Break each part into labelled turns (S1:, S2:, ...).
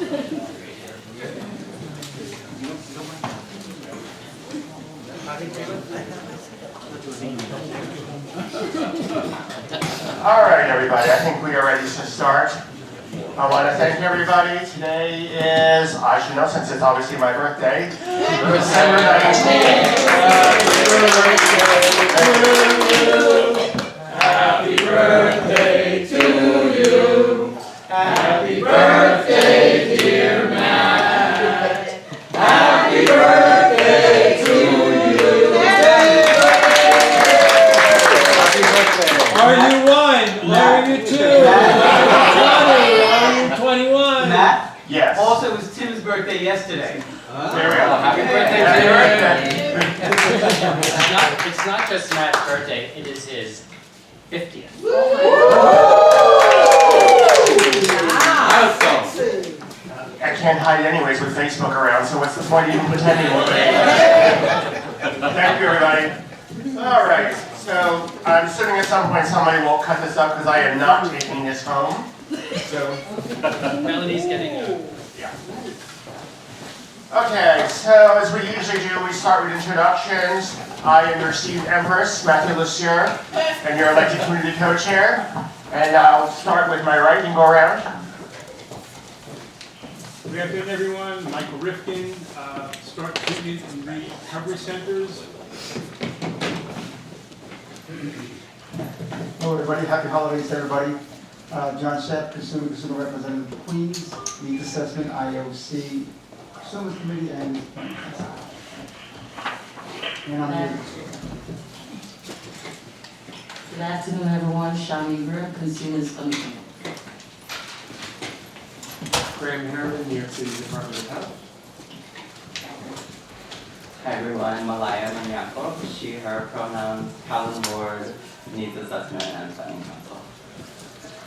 S1: All right, everybody, I think we are ready to start. I want to thank everybody. Today is, I should know since it's obviously my birthday, December 19th.
S2: Happy birthday to you. Happy birthday, dear Matt. Happy birthday to you. Happy birthday.
S3: Are you one? Are you two? Are you 21?
S4: Matt?
S1: Yes.
S4: Also, it was Tim's birthday yesterday.
S1: There we go.
S4: Happy birthday,
S1: Happy birthday.
S5: It's not just Matt's birthday, it is his 50th.
S1: I can't hide anyways with Facebook around, so what's the point of even pretending a little bit? Thank you, everybody. All right, so I'm assuming at some point somebody will cut this up because I am not taking this home. So,
S5: Melody's getting a...
S1: yeah. Okay, so as we usually do, we start with introductions. I am your esteemed Empress, Matthew Lucier, and your elected community co-chair. And I'll start with my right and go around.
S3: Good afternoon, everyone. Michael Rifkin, Start Treatment and Recovery Centers.
S6: Hello, everybody. Happy holidays to everybody. John Shepp, Consumer Representative, Queens, Needs Assessment, IOC, Consumer Committee, and I'm here.
S7: Good afternoon, everyone. Shami Grimm, Consumers Committee.
S8: Graham Harriman, New York City Department of Health.
S9: Hi everyone, Malaya Manyako, she, her pronouns, Calvin Ward, Needs Assessment, and Planning Council.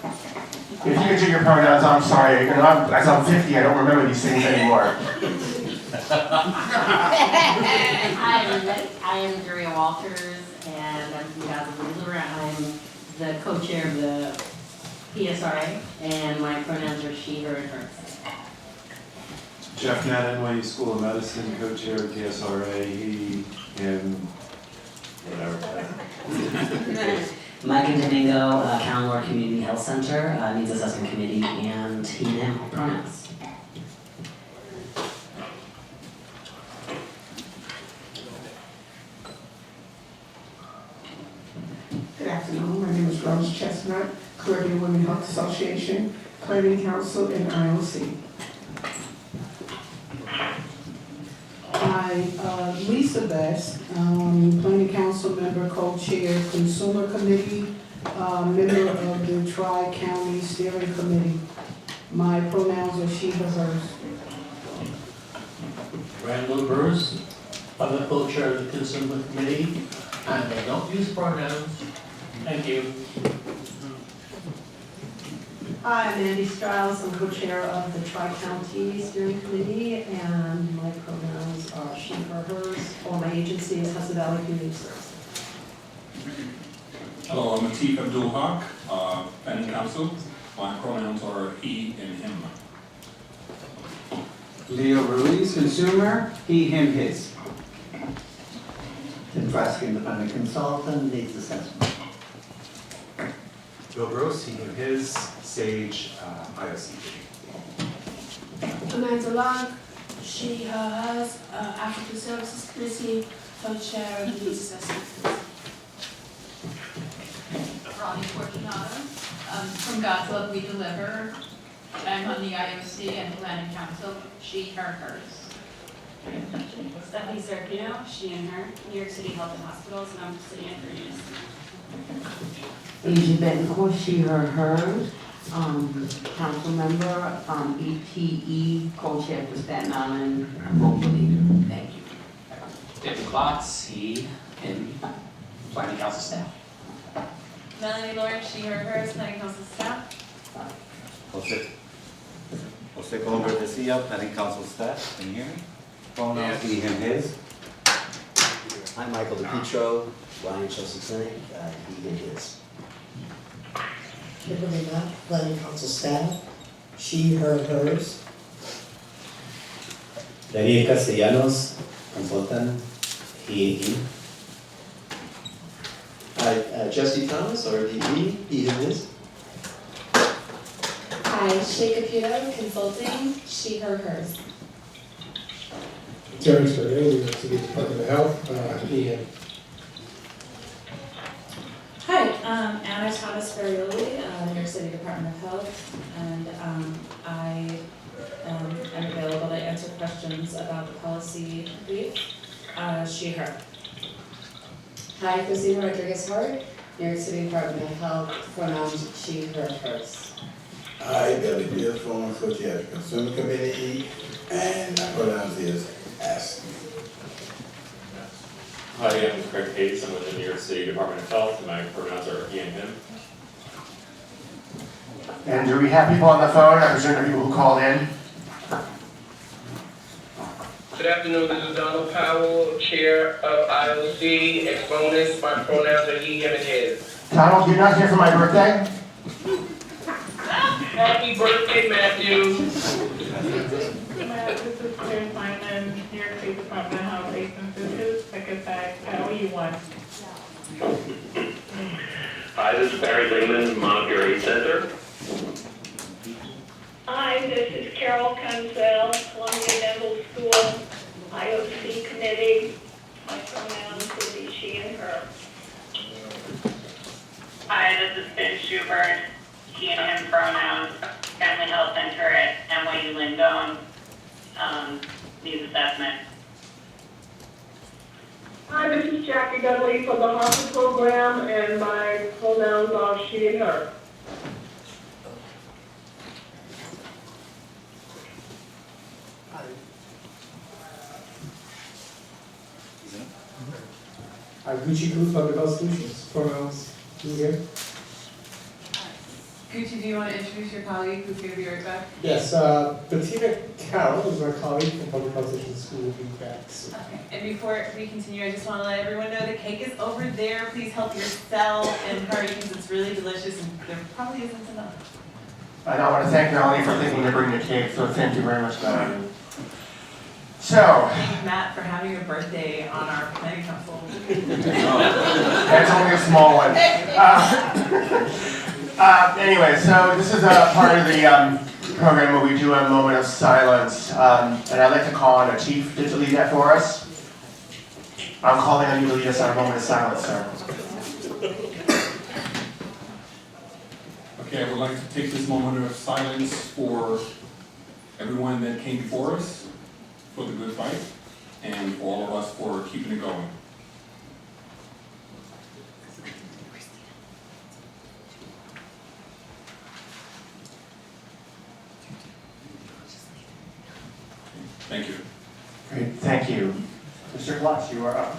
S1: If you can do your pronouns, I'm sorry. You know, as I'm 50, I don't remember these things anymore.
S7: I am Julia Walters, and as you guys are, I'm the co-chair of the PSRA, and my pronouns are she, her, and hers.
S8: Jeff Nat, NYU School of Medicine, co-chair of PSRA, he, him, whatever.
S10: Mike Domingo, Callenmore Community Health Center, Needs Assessment Committee, and he, him pronouns.
S11: Good afternoon, my name is Rose Chestnut, Caribbean Women Health Association, Planning Council, and IOC. Hi, Lisa Best, Planning Council member, co-chair, Consumer Committee, member of the Tri-County Steering Committee. My pronouns are she, her, hers.
S12: Randall Bruce, I'm the co-chair of the Consumer Committee, and I don't use pronouns. Thank you.
S13: Hi, I'm Andy Stiles. I'm co-chair of the Tri-County Steering Committee, and my pronouns are she, her, hers, or my agency is Hudson Valley Community Services.
S14: Hello, I'm Atif Abdul Haq, Planning Council. My pronouns are he and him.
S4: Leo Ruiz, Consumer, he, him, his.
S15: Tim Fresky, Independent Consultant, Needs Assessment.
S16: Bill Gross, he, him, his, Sage, IOC.
S17: Amanda Long, she, her, hers, African Services Committee, co-chair of the Needs Assessment.
S18: Ronnie Fortunato, from God's Love We Deliver. I'm on the IOC and Planning Council, she, her, hers.
S19: Stephanie Serpino, she and her, New York City Health and Hospitals, and I'm City Attorneys.
S7: Asia Bettencourt, she, her, hers, council member, EPE, co-chair for Staten Island, vocal leader. Thank you.
S5: David Klotz, he, him, Planning Council staff.
S19: Melanie Lawrence, she, her, hers, Planning Council staff.
S20: Jose Colombo Garcia, Planning Council staff. Can you hear me? Pronouns he, him, his.
S15: I'm Michael DePietro, Ryan Chelsea, he, and his.
S4: Kimberly Knapp, Planning Council staff, she, her, hers.
S15: Daniel Castellanos, consultant, he, him.
S2: Hi, Jesse Thomas, RDE, he, him, his.
S19: Hi, Shay Caputo, consulting, she, her, hers.
S21: Jerry Sperry, New York City Department of Health, he, him.
S17: Hi, Anna Thomas Ferrioli, New York City Department of Health, and I am available to answer questions about the policy brief, she, her.
S7: Hi, Christina Rodriguez-Hart, New York City Department of Health, pronouns she, her, hers.
S22: Hi, Billy Beals, former co-chair of the Consumer Committee, and my pronouns is ask.
S23: Hi, I'm Craig Hayes. I'm with the New York City Department of Health, and my pronouns are he and him.
S1: And do we have people on the phone? I presume the people who called in.
S24: Good afternoon, this is Donald Powell, Chair of IOC, exponents. My pronouns are he, him, and his.
S1: Donald, you're not here for my birthday?
S24: Happy birthday, Matthew.
S25: This is Claire Simon, New York State Department of Health, Census, Secretary, how are you one?
S24: Hi, this is Barry Lehman, Monterey Center.
S26: Hi, this is Carol Kunzel, Columbia Dental School, IOC Committee. My pronouns will be she and her.
S27: Hi, this is Ben Schubert, he and him pronouns, Family Health Center at NYU Lindon, needs assessment.
S26: Hi, this is Jackie Dudley from the Harvard Program, and my pronouns are she and her.
S21: Gucci Group, Public Health Solutions, pronouns, he, him.
S19: Gucci, do you want to introduce your colleague who's going to be right back?
S21: Yes, Bettina Carroll is my colleague from Public Health Solutions School, will be back soon.
S19: Okay, and before we continue, I just want to let everyone know the cake is over there. Please help yourself and hurry because it's really delicious and there probably isn't enough.
S1: And I want to thank Melanie for thinking to bring the cake, so thank you very much, Melanie. So,
S19: Thank Matt for having a birthday on our planning council.
S1: that's only a small one. Anyway, so this is a part of the program where we do a moment of silence, and I'd like to call on a chief to lead that for us. I'm calling on you to lead us on a moment of silence, sir.
S14: Okay, I would like to take this moment of silence for everyone that came before us, for the good fight, and for all of us for keeping it going. Thank you.
S1: Great, thank you. Mr. Klotz, you are up.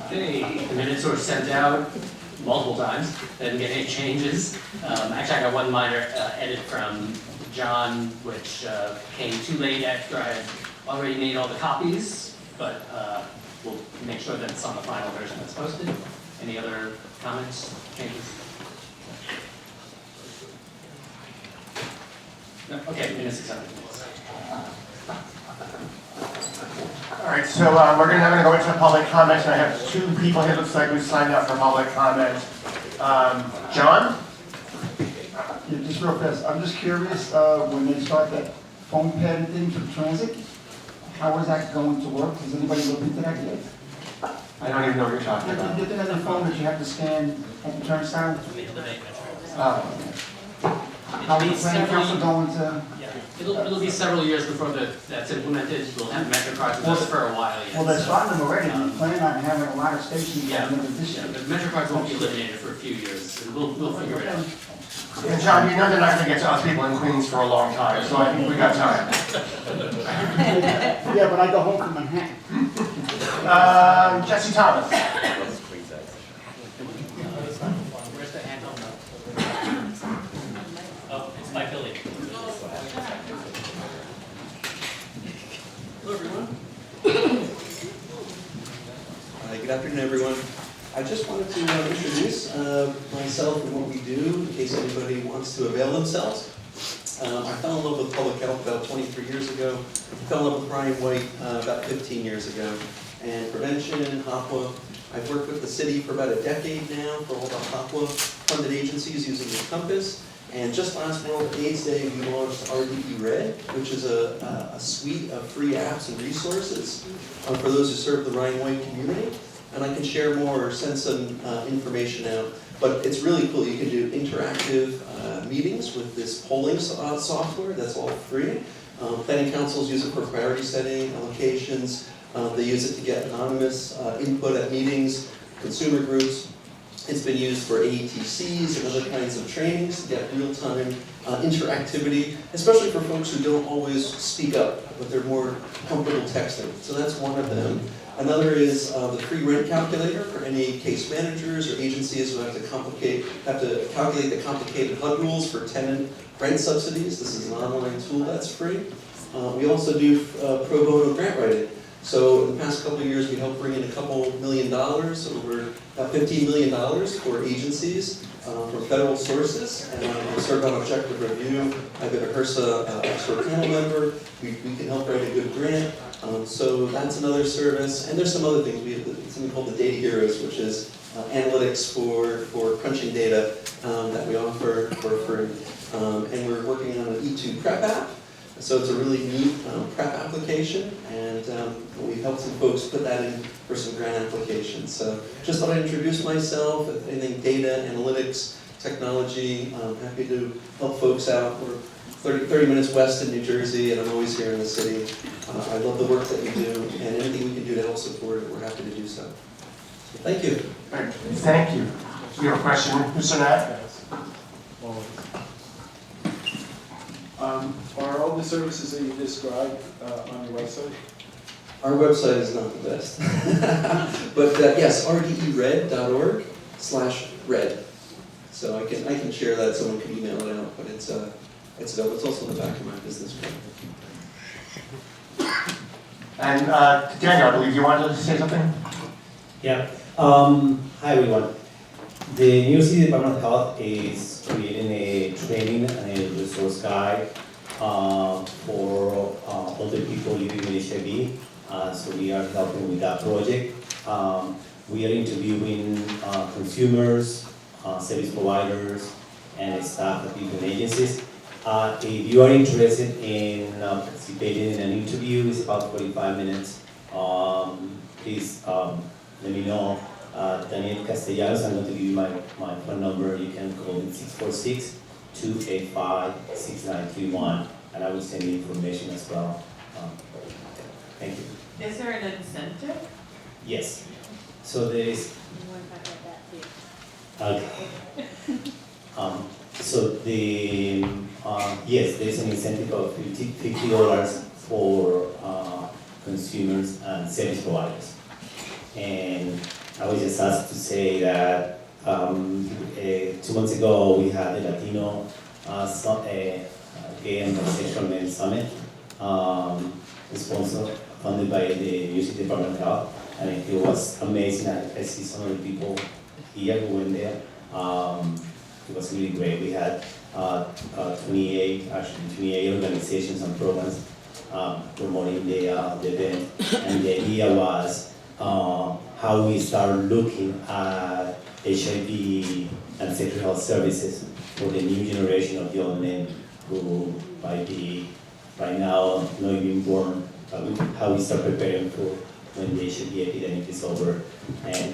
S5: Okay, the minutes were sent out multiple times, didn't get any changes. Actually, I got one minor edit from John, which came too late after I had already made all the copies, but we'll make sure that it's on the final version that's posted. Any other comments, changes? No? Okay, minutes accepted.
S1: All right, so we're now going to go into public comments, and I have two people here, looks like, who signed up for public comment. John?
S6: Yeah, just real fast, I'm just curious, when they start that phone pad thing for transit, how is that going to work? Has anybody looked into that yet?
S1: I don't even know what you're talking about.
S6: The thing on your phone that you have to scan at the turnstile? How is the planning council going to?
S5: It'll be several years before that's implemented. We'll have Metro cards with us for a while yet.
S6: Well, they're starting them already, we plan on having a lot of stations by the end of this year.
S5: The Metro cards won't be eliminated for a few years, and we'll figure it out.
S1: And John, you know they're not going to get to us people in Queens for a long time, so I think we got time.
S6: Yeah, but I go home from Manhattan.
S1: Jesse Thomas.
S5: Where's the handle? Oh, it's by Philly.
S2: Hello, everyone. Good afternoon, everyone. I just wanted to introduce myself and what we do, in case anybody wants to avail themselves. I fell in love with public health about 25 for years ago. Fell in love with Brian White about 15 years ago. And prevention, HOPWA, I've worked with the city for about a decade now for all the HOPWA-funded agencies using the Compass. And just last World AIDS Day, we launched RDE Red, which is a suite of free apps and resources for those who serve the Ryan White community. And I can share more or send some information out. But it's really cool. You can do interactive meetings with this polling software that's all free. Planning councils use it for priority setting, allocations. They use it to get anonymous input at meetings, consumer groups. It's been used for AETCs and other kinds of trainings to get real-time interactivity, especially for folks who don't always speak up, but they're more comfortable texting. So that's one of them. Another is the free rent calculator for any case managers or agencies who have to calculate the complicated HUD rules for tenant rent subsidies. This is an online tool that's free. We also do pro bono grant writing. So in the past couple of years, we helped bring in a couple $1 million, over about $15 million for agencies from federal sources. And we served on objective review. I've been a HRSA expert panel member. We can help write a good grant. So that's another service. And there's some other things. We have something called the Data Heroes, which is analytics for crunching data that we offer for free. And we're working on an E2 prep app. So it's a really neat prep application, and we've helped some folks put that in for some grant applications. So just thought I'd introduce myself, if anything data, analytics, technology, I'm happy to help folks out. We're 30 minutes west in New Jersey, and I'm always here in the city. I love the work that you do, and anything we can do to help support it, we're happy to do so. Thank you.
S1: Thank you. We have a question, Mr. Nat?
S3: Are all the services that you described on your website?
S2: Our website is not the best. But yes, rdered.org/red. So I can share that, someone can email it out, but it's available. It's also in the back of my business card.
S1: And Daniel, I believe you wanted to say something?
S8: Yeah. Hi everyone. The New York City Department of Health is creating a training and a resource guide for older people living with HIV. So we are helping with that project. We are interviewing consumers, service providers, and staff at different agencies. If you are interested in participating in an interview, it's about 45 minutes. Please let me know. Daniel Castellanos, I'm going to give you my phone number. You can call me 646-285-6931, and I will send you information as well. Thank you.
S19: Is there an incentive?
S8: Yes. So there is. Okay. So the yes, there is an incentive of $50 for consumers and service providers, and I was just asked to say that 2 months ago we had the Latino Gay and Bisexual Men Summit, sponsored, funded by the New York City Department of Health, and it was amazing. I see some of the people here who went there. It was really great. We had 28 organizations and programs promoting the event, and the idea was how we start looking at HIV and sexual health services for the new generation of young men who might be right now not even born, how we start preparing for when the HIV epidemic is over and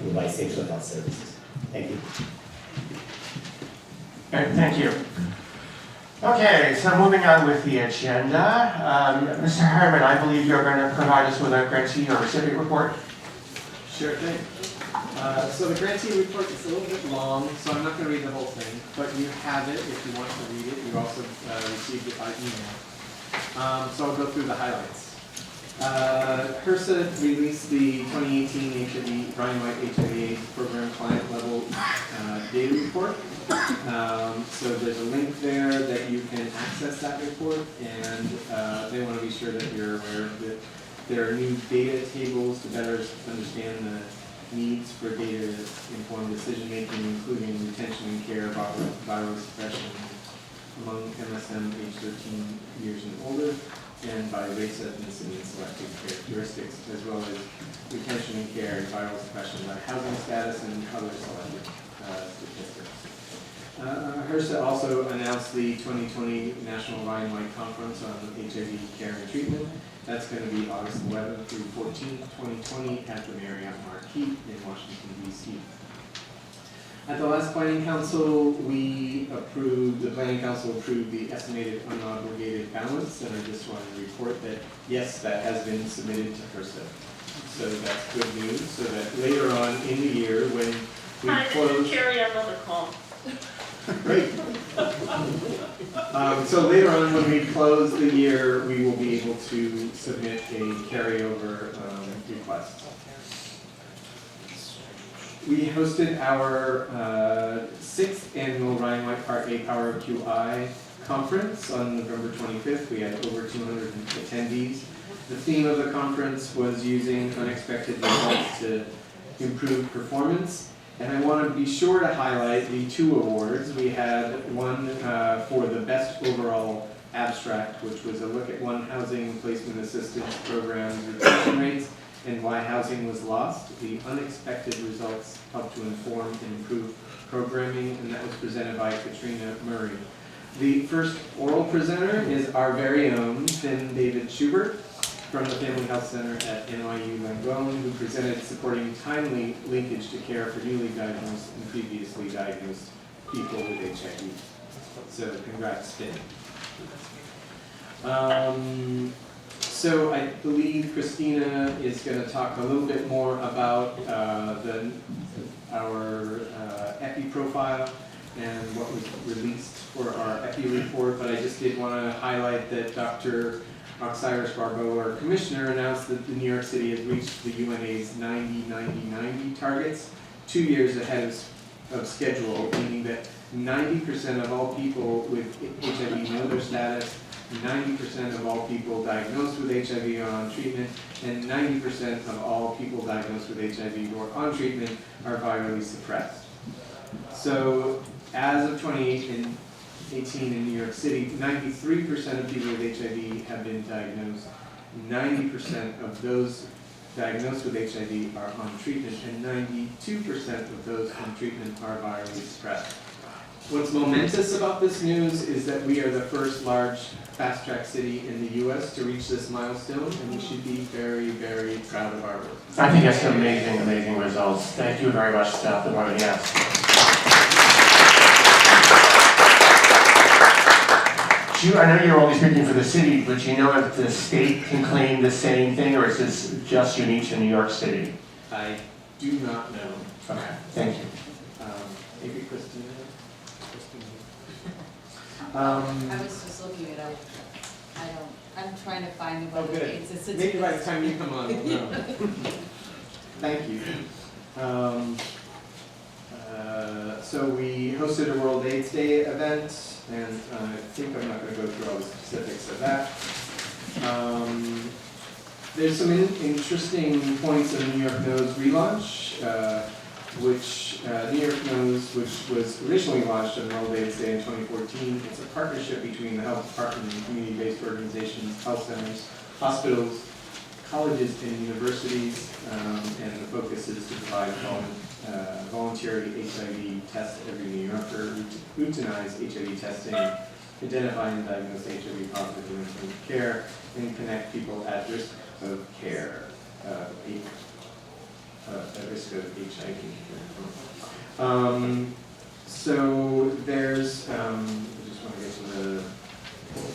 S8: provide sexual health services. Thank you.
S1: Thank you. Okay, so moving on with the agenda. Mr. Harriman, I believe you're going to provide us with a grantee or recipient report.
S9: Sure thing. So the grantee report is a little bit long, so I'm not going to read the whole thing, but you have it if you want to read it. You also received it by email. So I'll go through the highlights. HRSA released the 2018 HIV, Brian White HIV/AIDS program client level data report. So there's a link there that you can access that report, and they want to be sure that you're aware of it. There are new data tables to better understand the needs for data-informed decision-making, including retention and care, viral suppression among MSM age 13 years and holder, and by race, ethnicity, and selected characteristics, as well as retention and care and viral suppression by housing status and other selected statistics. HRSA also announced the 2020 National Ryan White Conference on HIV care and treatment. That's going to be August 11th through 14th, 2020 at the Marriott Marquis in Washington, D.C. At the last Planning Council, the Planning Council approved the estimated unobligated balance, and I just wanted to report that, yes, that has been submitted to HRSA. So that's good news, so that later on in the year, when we
S26: Hi, this
S9: close...
S26: is Carrie on the call.
S9: Great. So later on, when we close the year, we will be able to submit a carryover request. We hosted our 6th annual Ryan White Part A Power QI conference on November 25th. We had over 200 attendees. The theme of the conference was using unexpected results to improve performance. And I want to be sure to highlight the 2 awards. We had one for the best overall abstract, which was a look at one housing placement assistance program's retention rates and why housing was lost. The unexpected results helped to inform and improve programming, and that was presented by Katrina Murray. The first oral presenter is our very own Finn David Schubert from the Family Health Center at NYU Langone, who presented supporting timely linkage to care for newly diagnosed and previously diagnosed people with HIV. So congrats, Finn. So I believe Christina is going to talk a little bit more about our EPI profile and what was released for our EPI report, but I just did want to highlight that Dr. Osiris Barbeau, our commissioner, announced that New York City has reached the UNA's 90-90-90 targets 2 years ahead of schedule, meaning that 90% of all people with HIV know their status, 90% of all people diagnosed with HIV are on treatment, and 90% of all people diagnosed with HIV who are on treatment are virally suppressed. So as of 2018 in New York City, 93% of people with HIV have been diagnosed. 90% of those diagnosed with HIV are on treatment, and 92% of those on treatment are virally suppressed. What's momentous about this news is that we are the first large fast-track city in the U.S. to reach this milestone, and we should be very, very proud of our work.
S1: I think that's amazing, amazing results. Thank you very much, staff department. Yes. I know you're only speaking for the city, but do you know if the state can claim the same thing, or is this just unique to New York City?
S9: I do not know.
S1: Okay, thank you.
S9: Maybe Christina?
S10: I was just looking it up. I'm trying to find the
S9: good.
S10: it's
S9: Maybe by the time you come on, we'll know. Thank you. So we hosted a World AIDS Day event, and I think I'm not going to go through all the specifics of that. There's some interesting points in New York Knows relaunch, which New York Knows, which was originally launched on World AIDS Day in 2014. It's a partnership between the health department and community-based organizations, health centers, hospitals, colleges, and universities, and the focus is to provide voluntary HIV tests to every New Yorker, routinize HIV testing, identify and diagnose HIV positive and informed care, and connect people at risk of care, at risk of HIV. So there's, I just want to get to the,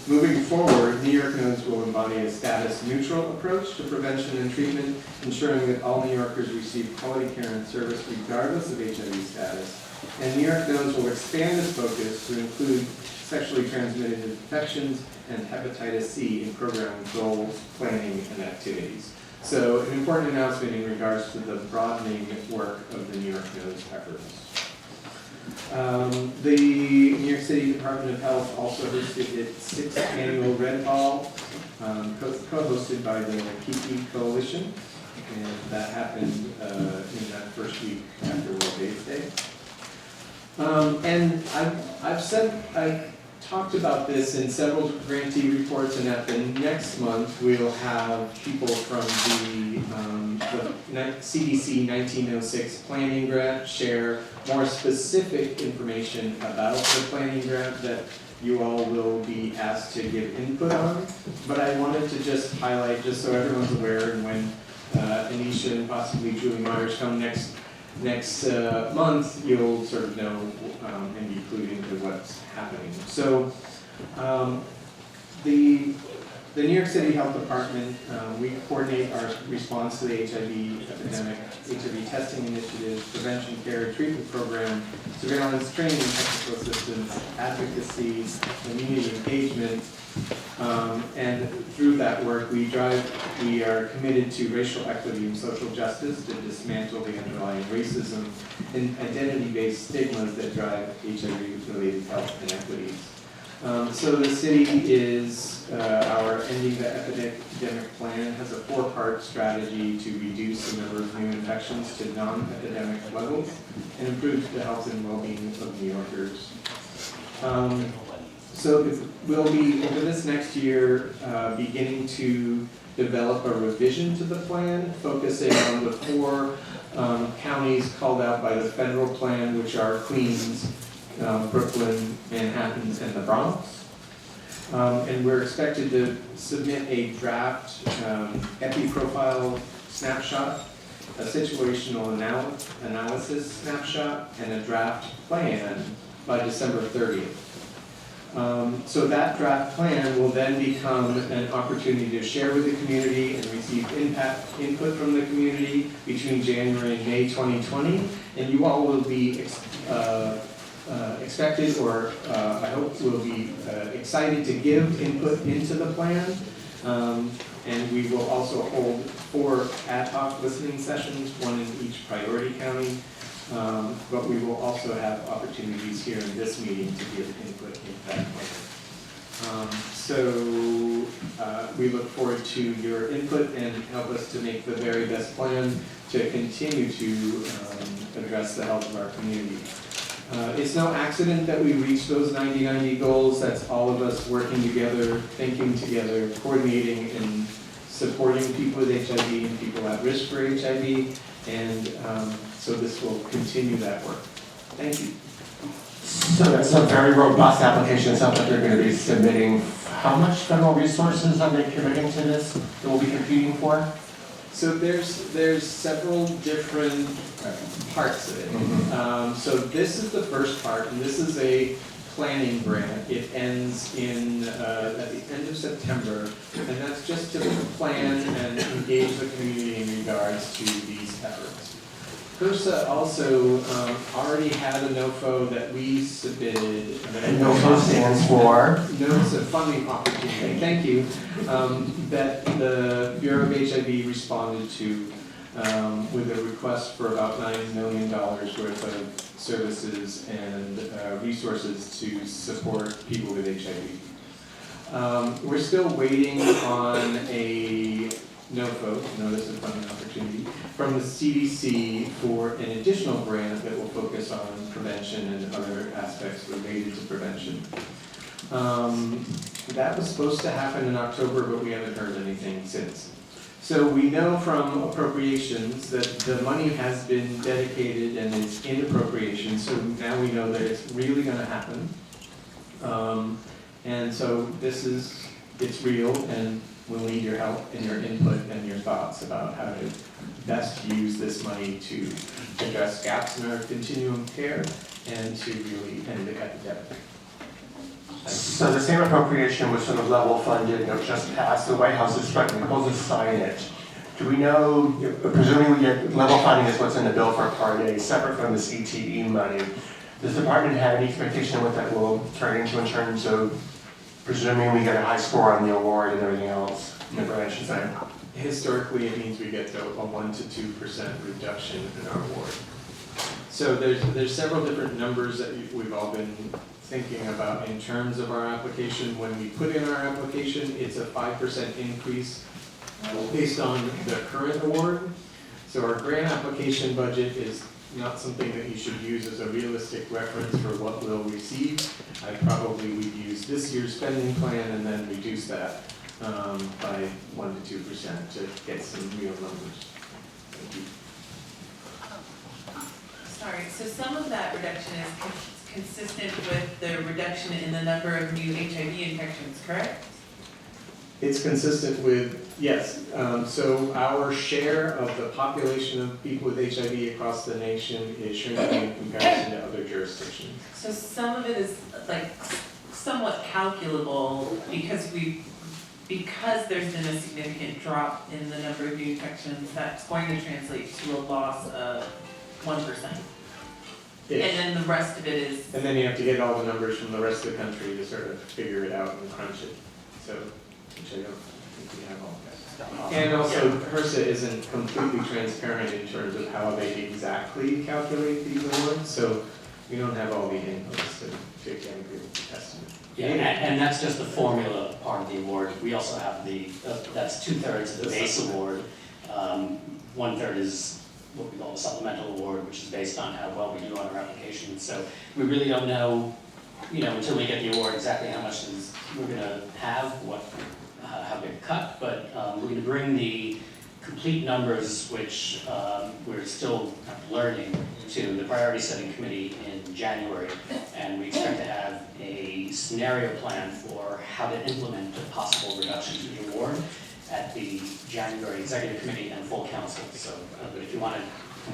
S9: moving forward, New York Knows will embody a status-neutral approach to prevention and treatment, ensuring that all New Yorkers receive quality care and service regardless of HIV status. And New York Knows will expand its focus to include sexually transmitted infections and hepatitis C in program goals, planning, and activities. So an important announcement in regards to the broadening work of the New York Knows efforts. The New York City Department of Health also hosted its 6th annual Red Ball, co-hosted by the Kiki Coalition, and that happened in that first week after World AIDS Day. And I talked about this in several grantee reports, and at the next month, we'll have people from the CDC 1906 planning grant share more specific information about the planning grant that you all will be asked to give input on. But I wanted to just highlight, just so everyone's aware, and when Anisha and possibly Julie Myers come next month, you'll sort of know and be clued into what's happening. So the New York City Health Department, we coordinate our response to the HIV epidemic, HIV testing initiatives, prevention care and treatment program, surveillance training and technical assistance, advocacy, community engagement, and through that work we are committed to racial equity and social justice to dismantle the underlying racism and identity-based stigmas that drive HIV-related health inequities. So the city is, our Ending the Epidemic plan has a 4-part strategy to reduce the number of new infections to non-epidemic levels and improve the health and well-being of New Yorkers. So we'll be, over this next year, beginning to develop a revision to the plan, focusing on the 4 counties called out by the federal plan, which are Queens, Brooklyn, Manhattan, and the Bronx. And we're expected to submit a draft epi-profile snapshot, a situational analysis snapshot, and a draft plan by December 30th. So that draft plan will then become an opportunity to share with the community and receive input from the community between January and May 2020. And you all will be expected, or I hope will be excited to give input into the plan. And we will also hold 4 ad hoc listening sessions, 1 in each priority county. But we will also have opportunities here in this meeting to give input into that plan. So we look forward to your input and help us to make the very best plan to continue to address the health of our community. It's no accident that we reach those 90-90 goals. That's all of us working together, thinking together, coordinating, and supporting people with HIV and people at risk for HIV. And so this will continue that work. Thank you.
S1: So that's a very robust application. It sounds like you're going to be submitting. How much federal resources are they committing to this that we'll be competing for?
S9: So there's several different parts of it. So this is the first part, and this is a planning grant. It ends at the end of September, and that's just to plan and engage the community in regards to these efforts. HRSA also already had a NOFO that we submitted.
S1: And NOFO stands for?
S9: Notice of Funding Opportunity, thank you, that the Bureau of HIV responded to with a request for about $9 million worth of services and resources to support people with HIV. We're still waiting on a NOFO, Notice of Funding Opportunity, from the CDC for an additional grant that will focus on prevention and other aspects related to prevention. That was supposed to happen in October, but we haven't heard anything since. So we know from appropriations that the money has been dedicated and it's in appropriation, so now we know that it's really going to happen. And so it's real, and we'll need your help and your input and your thoughts about how to best use this money to address gaps in our continuum care and to really end the epidemic.
S1: So the same appropriation was sort of level funded, and it was just passed. The White House is threatening to sign it. Do we know, presuming we get level funding is what's in the bill for Part A, separate from this ETE money, does the department have any expectation of what that will turn into in terms of presuming we get a high score on the award and everything else in the prevention side?
S9: Historically, it means we get a 1 to 2% reduction in our award. So there's several different numbers that we've all been thinking about in terms of our application. When we put in our application, it's a 5% increase based on the current award. So our grant application budget is not something that you should use as a realistic reference for what we'll receive. I probably would use this year's spending plan and then reduce that by 1 to 2% to get some real numbers. Thank you.
S19: Sorry, so some of that reduction is consistent with the reduction in the number of new HIV infections, correct?
S9: It's consistent with, yes, so our share of the population of people with HIV across the nation is shrinking in comparison to other jurisdictions.
S19: So some of it is like somewhat calculable because there's been a significant drop in the number of new infections, that's going to translate to a loss of 1%.
S9: Ish.
S19: And then the rest of it is.
S9: And then you have to get all the numbers from the rest of the country to sort of figure it out and crunch it. So, which I don't think we have all of that. And also, HRSA isn't completely transparent in terms of how they exactly calculate these awards, so we don't have all the inputs to get a good estimate.
S5: Yeah, and that's just the formula part of the award. We also have that's 2/3 of the base award. 1/3 is what we call the supplemental award, which is based on how well we do on our application. So we really don't know, until we get the award, exactly how much we're going to have, how big a cut, but we're going to bring the complete numbers, which we're still learning, to the priority setting committee in January, and we expect to have a scenario plan for how to implement a possible reduction to the award at the January executive committee and full council. So, but if you want to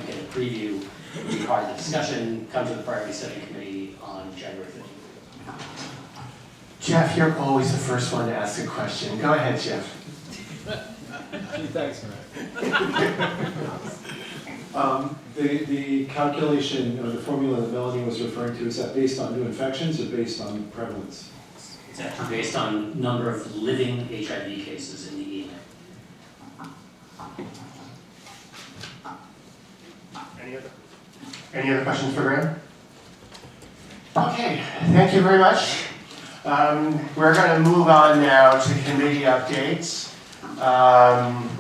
S5: get a preview, be part of the discussion, come to the priority setting committee on January 15th.
S1: Jeff, you're always the first one to ask a question. Go ahead, Jeff.
S3: Thanks, Matt. The calculation or the formula that Melanie was referring to, is that based on new infections or based on prevalence?
S5: It's actually based on number of living HIV cases in the EMA.
S1: Any other questions for Graham? Okay, thank you very much. We're going to move on now to committee updates.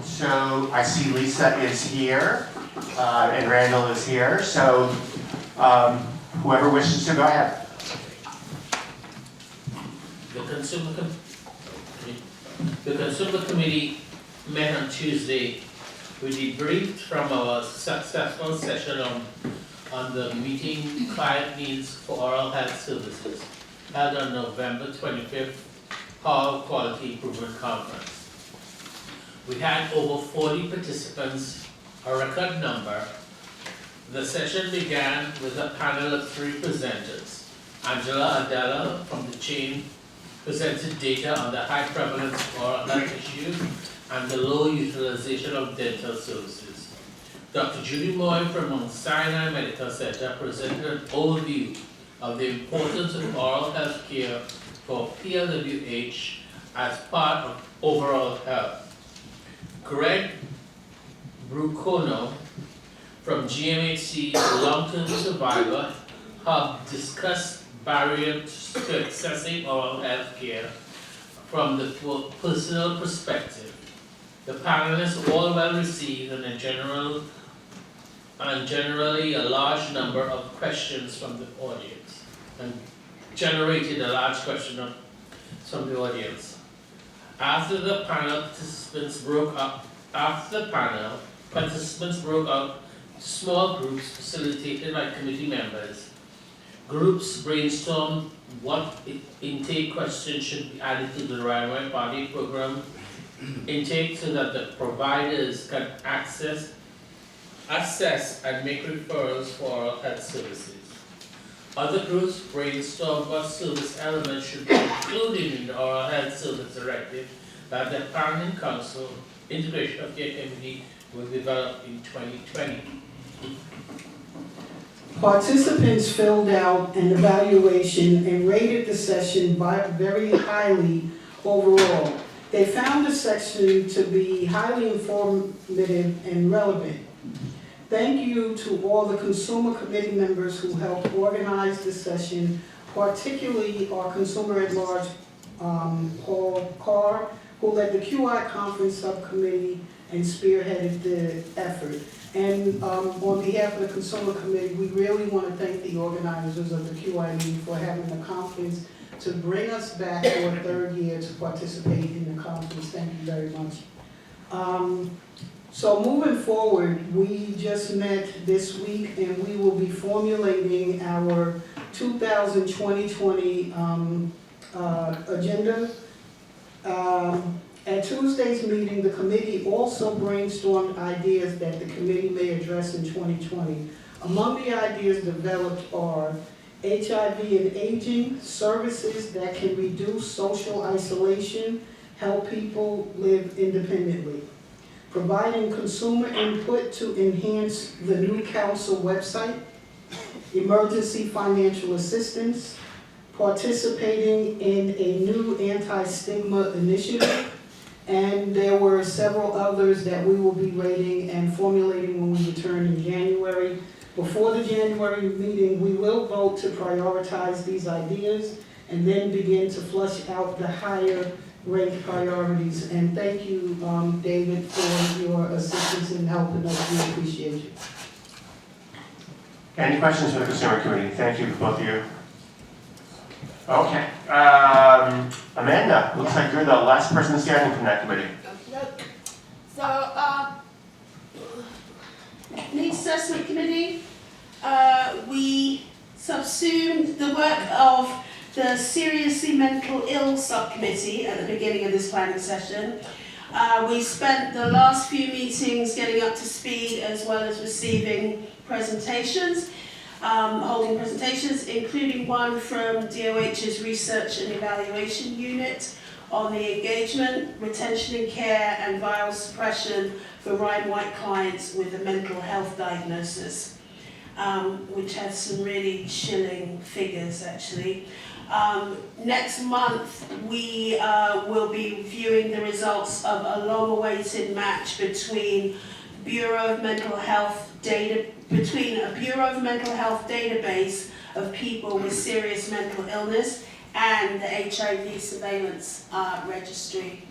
S1: So I see Lisa is here, and Randall is here. So whoever wishes to go ahead.
S4: The Consumer Committee met on Tuesday. We debriefed from our successful session on the meeting Client Needs for Oral Health Services held on November 25th, Hall Quality Improvement Conference. We had over 40 participants, a record number. The session began with a panel of 3 presenters. Angela Adela from the chain presented data on the high prevalence of oral health issues and the low utilization of dental services. Dr. Judy Moy from Mount Sinai Medical Center presented an overview of the importance of oral health care for PLWH as part of overall health. Greg Brucono from GMHC Long-Term Survivor Hub discussed barriers to accessing oral health care from the personal perspective. The panelists all well received and generally a large number of questions from the audience, and generated a large question from the audience. After the panel, participants broke up small groups facilitated by committee members. Groups brainstormed what intake questions should be added to the Runway Body program intake so that the providers can assess and make referrals for oral health services. Other groups brainstormed what service elements should be included in the Oral Health Service Directive that the Planning Council Integration of Care Committee will develop in 2020.
S11: Participants filled out an evaluation and rated the session very highly overall. They found the session to be highly informative and relevant. Thank you to all the Consumer Committee members who helped organize the session, particularly our Consumer at Large, Paul Carr, who led the QI Conference Subcommittee, and spearheaded the effort. And on behalf of the Consumer Committee, we really want to thank the organizers of the QI meeting for having the confidence to bring us back for a third year to participate in the conference. Thank you very much. So moving forward, we just met this week and we will be formulating our 2020 agenda. At Tuesday's meeting, the committee also brainstormed ideas that the committee may address in 2020. Among the ideas developed are HIV and aging, services that can reduce social isolation, help people live independently. Providing consumer input to enhance the new council website, emergency financial assistance, participating in a new anti-stigma initiative, and there were several others that we will be rating and formulating when we return in January. Before the January meeting, we will vote to prioritize these ideas and then begin to flush out the higher ranked priorities. And thank you, David, for your assistance in helping us. We appreciate you.
S1: Any questions for the Consumer Committee? Thank you, both of you. Okay. Amanda, looks like you're the last person standing from that committee.
S12: So, Needs Assessment Committee, we subsumed the work of the Seriously Mental Ill Subcommittee at the beginning of this planning session. We spent the last few meetings getting up to speed as well as receiving presentations. Holding presentations, including one from DOH's Research and Evaluation Unit on the engagement, retention in care and viral suppression for Ryan White clients with a mental health diagnosis, which has some really chilling figures actually. Next month we will be viewing the results of a long-awaited match between a Bureau of Mental Health database of people with serious mental illness and the HIV surveillance registry.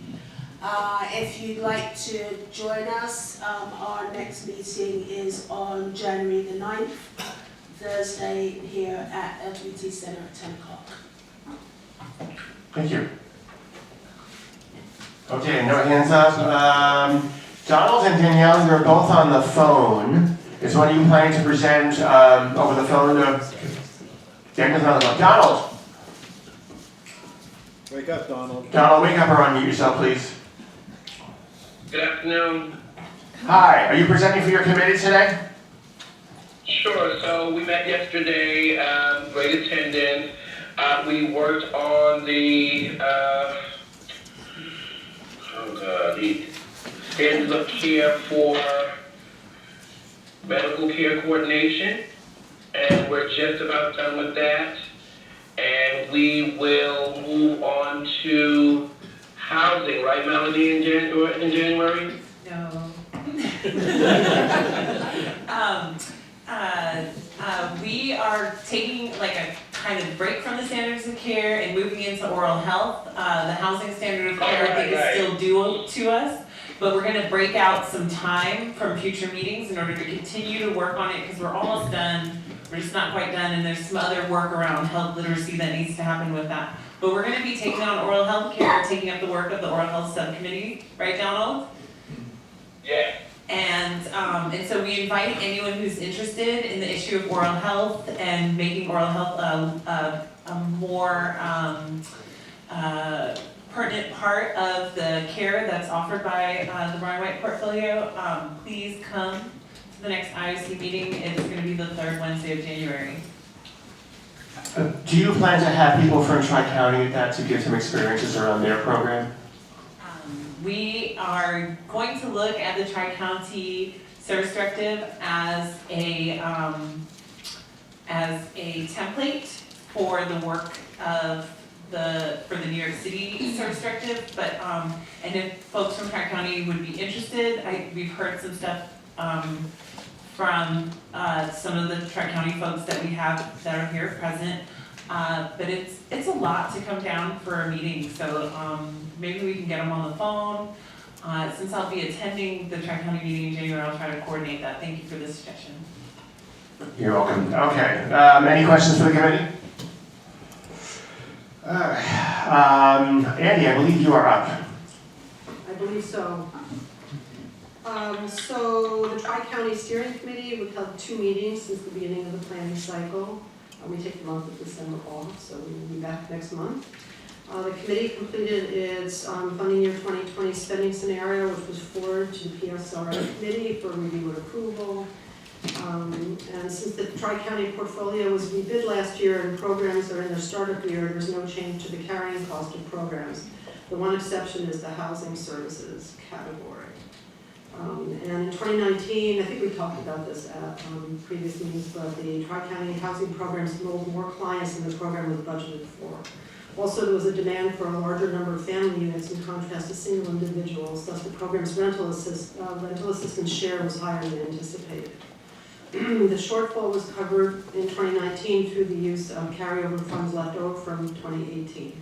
S12: If you'd like to join us, our next meeting is on January the 9th, Thursday, here at LGBT Center at 10 o'clock.
S1: Thank you. Okay, no hands up. Donald and Danielle, you're both on the phone. Is one of you planning to present over the phone? Daniel's on the phone. Donald!
S13: Wake up, Donald.
S1: Donald, wake up or unmute yourself, please.
S24: Good afternoon.
S1: Hi, are you presenting for your committee today?
S24: Sure, so we met yesterday, great attendance. We worked on the standards of care for medical care coordination, and we're just about done with that. And we will move on to housing, right, Melanie, in January?
S19: No. We are taking like a kind of break from the standards of care and moving into oral health. The housing standard of care, I think, is still due to us, but we're going to break out some time from future meetings in order to continue to work on it because we're almost done. We're just not quite done, and there's some other work around health literacy that needs to happen with that. But we're going to be taking on oral health care, taking up the work of the oral health subcommittee, right, Donald?
S24: Yeah.
S19: And so we invite anyone who's interested in the issue of oral health and making oral health a more pertinent part of the care that's offered by the Ryan White portfolio. Please come to the next IOC meeting. It's going to be the third Wednesday of January.
S1: Do you plan to have people from Tri-County at that to give some experiences around their program?
S19: We are going to look at the Tri-County Service Directive as a template for the work of for the New York City Service Directive. But and if folks from Tri-County would be interested, we've heard some stuff from some of the Tri-County folks that we have that are here present. But it's a lot to come down for a meeting, so maybe we can get them on the phone, Since I'll be attending the Tri-County meeting in January, I'll try to coordinate that. Thank you for this suggestion.
S1: You're welcome. Okay, any questions for the committee? All right. Andy, I believe you are up.
S7: I believe so. So the Tri-County Steering Committee, we've held 2 meetings since the beginning of the planning cycle. We take the month of December off, so we will be back next month. The committee completed its funding year 2020 spending scenario, which was forwarded to the PSRA committee for review and approval. And since the Tri-County portfolio was rebid last year and programs are in their startup year, there's no change to the carrying cost of programs. The one exception is the housing services category. And in 2019, I think we talked about this at previous meetings, but the Tri-County housing programs enrolled more clients than the program was budgeted for. Also, there was a demand for a larger number of family units in contrast to single individuals, thus the program's rental assistance share was higher than anticipated. The shortfall was covered in 2019 through the use of carryover funds left over from 2018.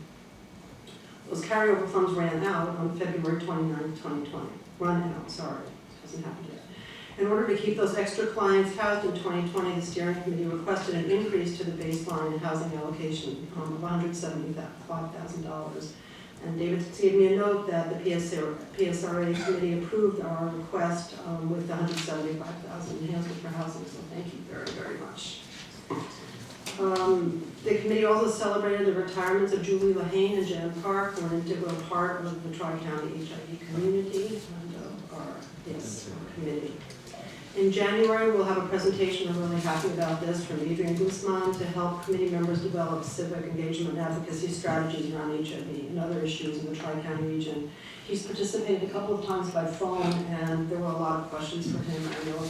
S7: Those carryover funds ran out on February 29, 2020. Hasn't happened yet. In order to keep those extra clients housed in 2020, the steering committee requested an increase to the baseline housing allocation of $175,000. And David gave me a note that the PSRA committee approved our request with the $175,000 enhancement for housing, so thank you very, very much. The committee also celebrated the retirements of Julie Lahane and Jan Park, who are an integral part of the Tri-County HIV community and our committee. In January, we'll have a presentation, I'm really happy about this, from Adrian Guzman to help committee members develop civic engagement and advocacy strategies around HIV and other issues in the Tri-County region. He's participated a couple of times by phone, and there were a lot of questions for him. I know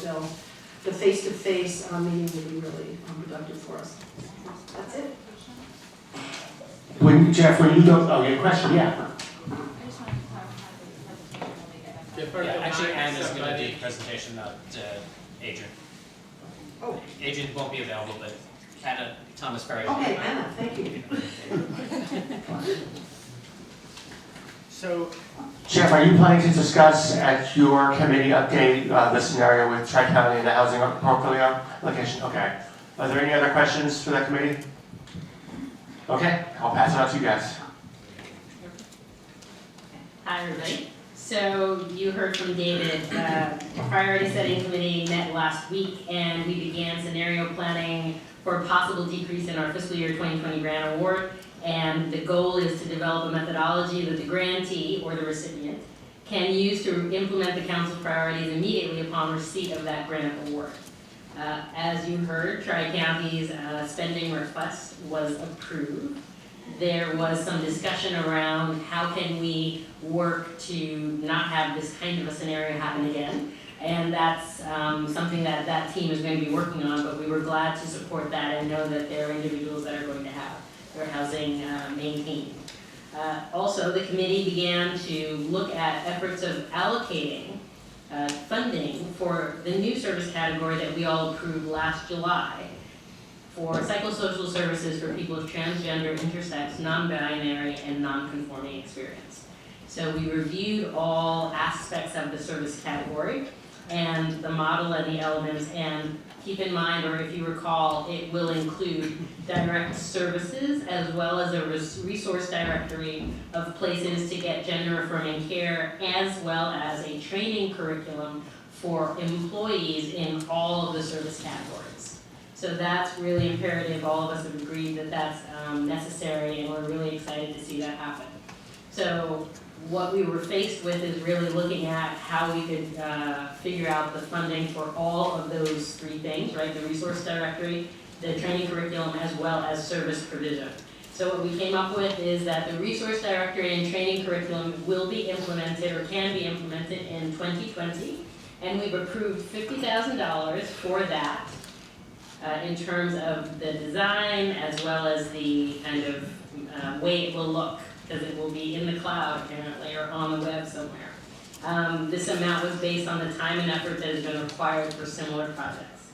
S7: the face-to-face meeting will be really productive for us. That's it.
S1: Jeff, when you go, oh, you have a question? Yeah.
S5: Yeah, actually, Anna's going to do the presentation, not Adrian.
S7: Oh.
S5: Adrian won't be available, but Anna Thomas Ferry.
S7: Okay, Anna, thank you.
S1: So, Jeff, are you planning to discuss at your committee update the scenario with Tri-County and the housing portfolio location? Okay. Are there any other questions for that committee? Okay, I'll pass it on to you guys.
S13: Hi, everybody. So you heard from David, priority setting committee met last week and we began scenario planning for a possible decrease in our fiscal year 2020 grant award. And the goal is to develop a methodology that the grantee or the recipient can use to implement the council's priorities immediately upon receipt of that grant award. As you heard, Tri-County's spending request was approved. There was some discussion around how can we work to not have this kind of a scenario happen again. And that's something that that team is going to be working on, but we were glad to support that and know that there are individuals that are going to have their housing maintained. Also, the committee began to look at efforts of allocating funding for the new service category that we all approved last July for psychosocial services for people of transgender, intersex, non-binary, and non-conforming experience. So we reviewed all aspects of the service category and the model and the elements, and keep in mind, or if you recall, it will include direct services as well as a resource directory of places to get gender affirming care, as well as a training curriculum for employees in all of the service categories. So that's really imperative. All of us have agreed that that's necessary, and we're really excited to see that happen. So what we were faced with is really looking at how we could figure out the funding for all of those three things, right? The resource directory, the training curriculum, as well as service provision. So what we came up with is that the resource directory and training curriculum will be implemented or can be implemented in 2020, and we've approved $50,000 for that in terms of the design as well as the kind of way it will look, because it will be in the cloud apparently or on the web somewhere. This amount was based on the time and effort that has been required for similar projects.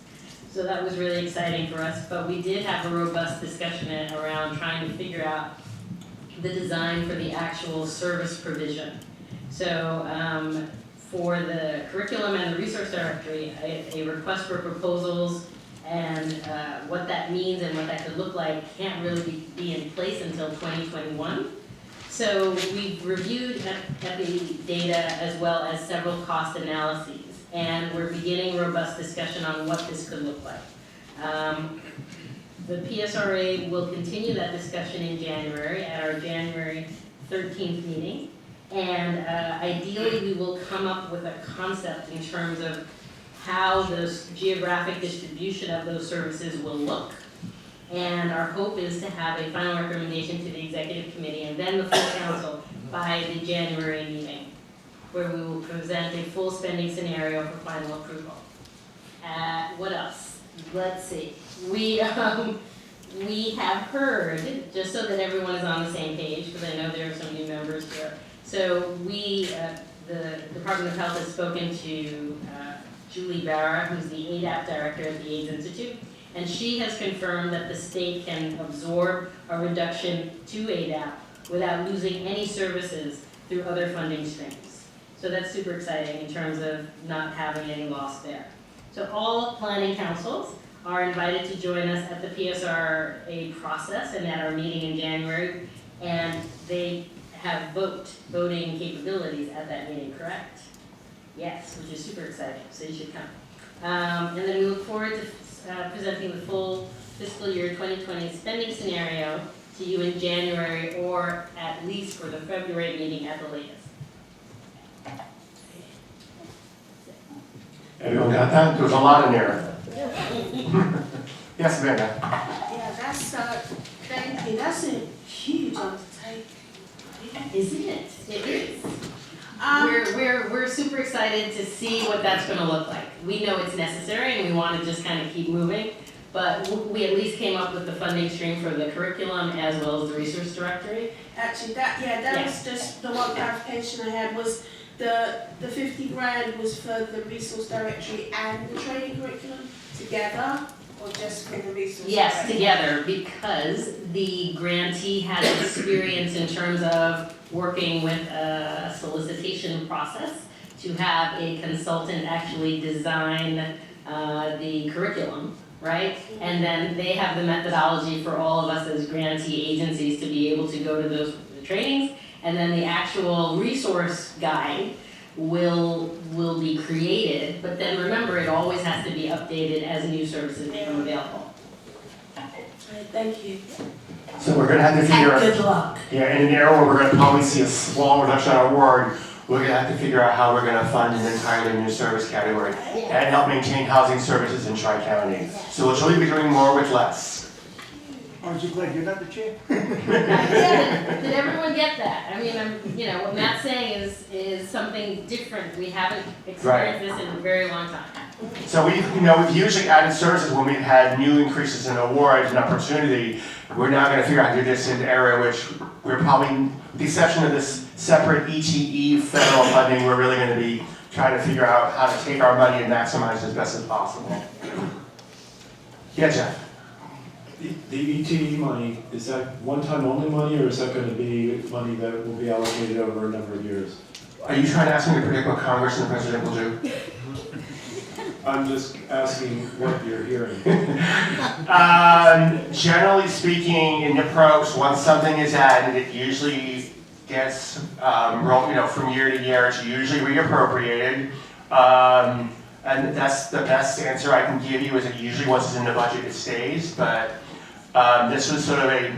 S13: So that was really exciting for us, but we did have a robust discussion around trying to figure out the design for the actual service provision. So for the curriculum and the resource directory, a request for proposals and what that means and what that could look like can't really be in place until 2021. So we've reviewed the data as well as several cost analyses, and we're beginning robust discussion on what this could look like. The PSRA will continue that discussion in January at our January 13th meeting. And ideally, we will come up with a concept in terms of how the geographic distribution of those services will look. And our hope is to have a final recommendation to the executive committee and then the full council by the January meeting, where we will present a full spending scenario for final approval. What else? Let's see. We have heard, just so that everyone is on the same page, because I know there are some new members here. So the Department of Health has spoken to Julie Barra, who's the ADAP director at the AIDS Institute, and she has confirmed that the state can absorb a reduction to ADAP without losing any services through other funding streams. So that's super exciting in terms of not having any loss there. So all planning councils are invited to join us at the PSRA process and at our meeting in January, and they have voting capabilities at that meeting, correct? Yes, which is super exciting, so you should come. And then we look forward to presenting the full fiscal year 2020 spending scenario to you in January, or at least for the February meeting at the latest.
S1: Everyone got that? There was a lot in there. Yes, Amanda?
S12: Yeah, that's, thank you, that's a huge undertaking.
S13: Isn't it? It is. We're super excited to see what that's going to look like. We know it's necessary and we want to just kind of keep moving, but we at least came up with the funding stream for the curriculum as well as the resource directory.
S12: Actually, that was just the one clarification I had was the 50 grand was for the resource directory and the training curriculum together, or just for the resource
S13: Yes,
S12: directory?
S13: together, because the grantee has experience in terms of working with a solicitation process to have a consultant actually design the curriculum, right? And then they have the methodology for all of us as grantee agencies to be able to go to those trainings, and then the actual resource guide will be created, but then remember, it always has to be updated as new services become available.
S12: Thank you.
S1: So we're gonna have to figure out.
S12: And good luck.
S1: Yeah, in an era where we're gonna probably see a small reduction on award, we're gonna have to figure out how we're gonna fund an entirely new service category and help maintain housing services in Tri-County. So we'll truly be doing more with less.
S6: Aren't you glad you're not the chair?
S13: Did everyone get that? I mean, what Matt's saying is something different. We haven't experienced this in a very long time.
S1: So we've usually added services when we've had new increases in awards and opportunity. We're now gonna figure out how to do this in an area which we're probably, with the exception of this separate ETE federal funding, we're really gonna be trying to figure out how to take our money and maximize as best as possible. Yeah, Jeff?
S3: The ETE money, is that one-time only money, or is that going to be money that will be allocated over a number of years?
S1: Are you trying to ask me to predict what Congress and the President will do?
S3: I'm just asking what you're hearing.
S1: Generally speaking, in the approach, once something is added, it usually gets from year to year. It's usually reappropriated, and that's the best answer I can give you. Is it usually once it's in the budget, it stays. But this was sort of a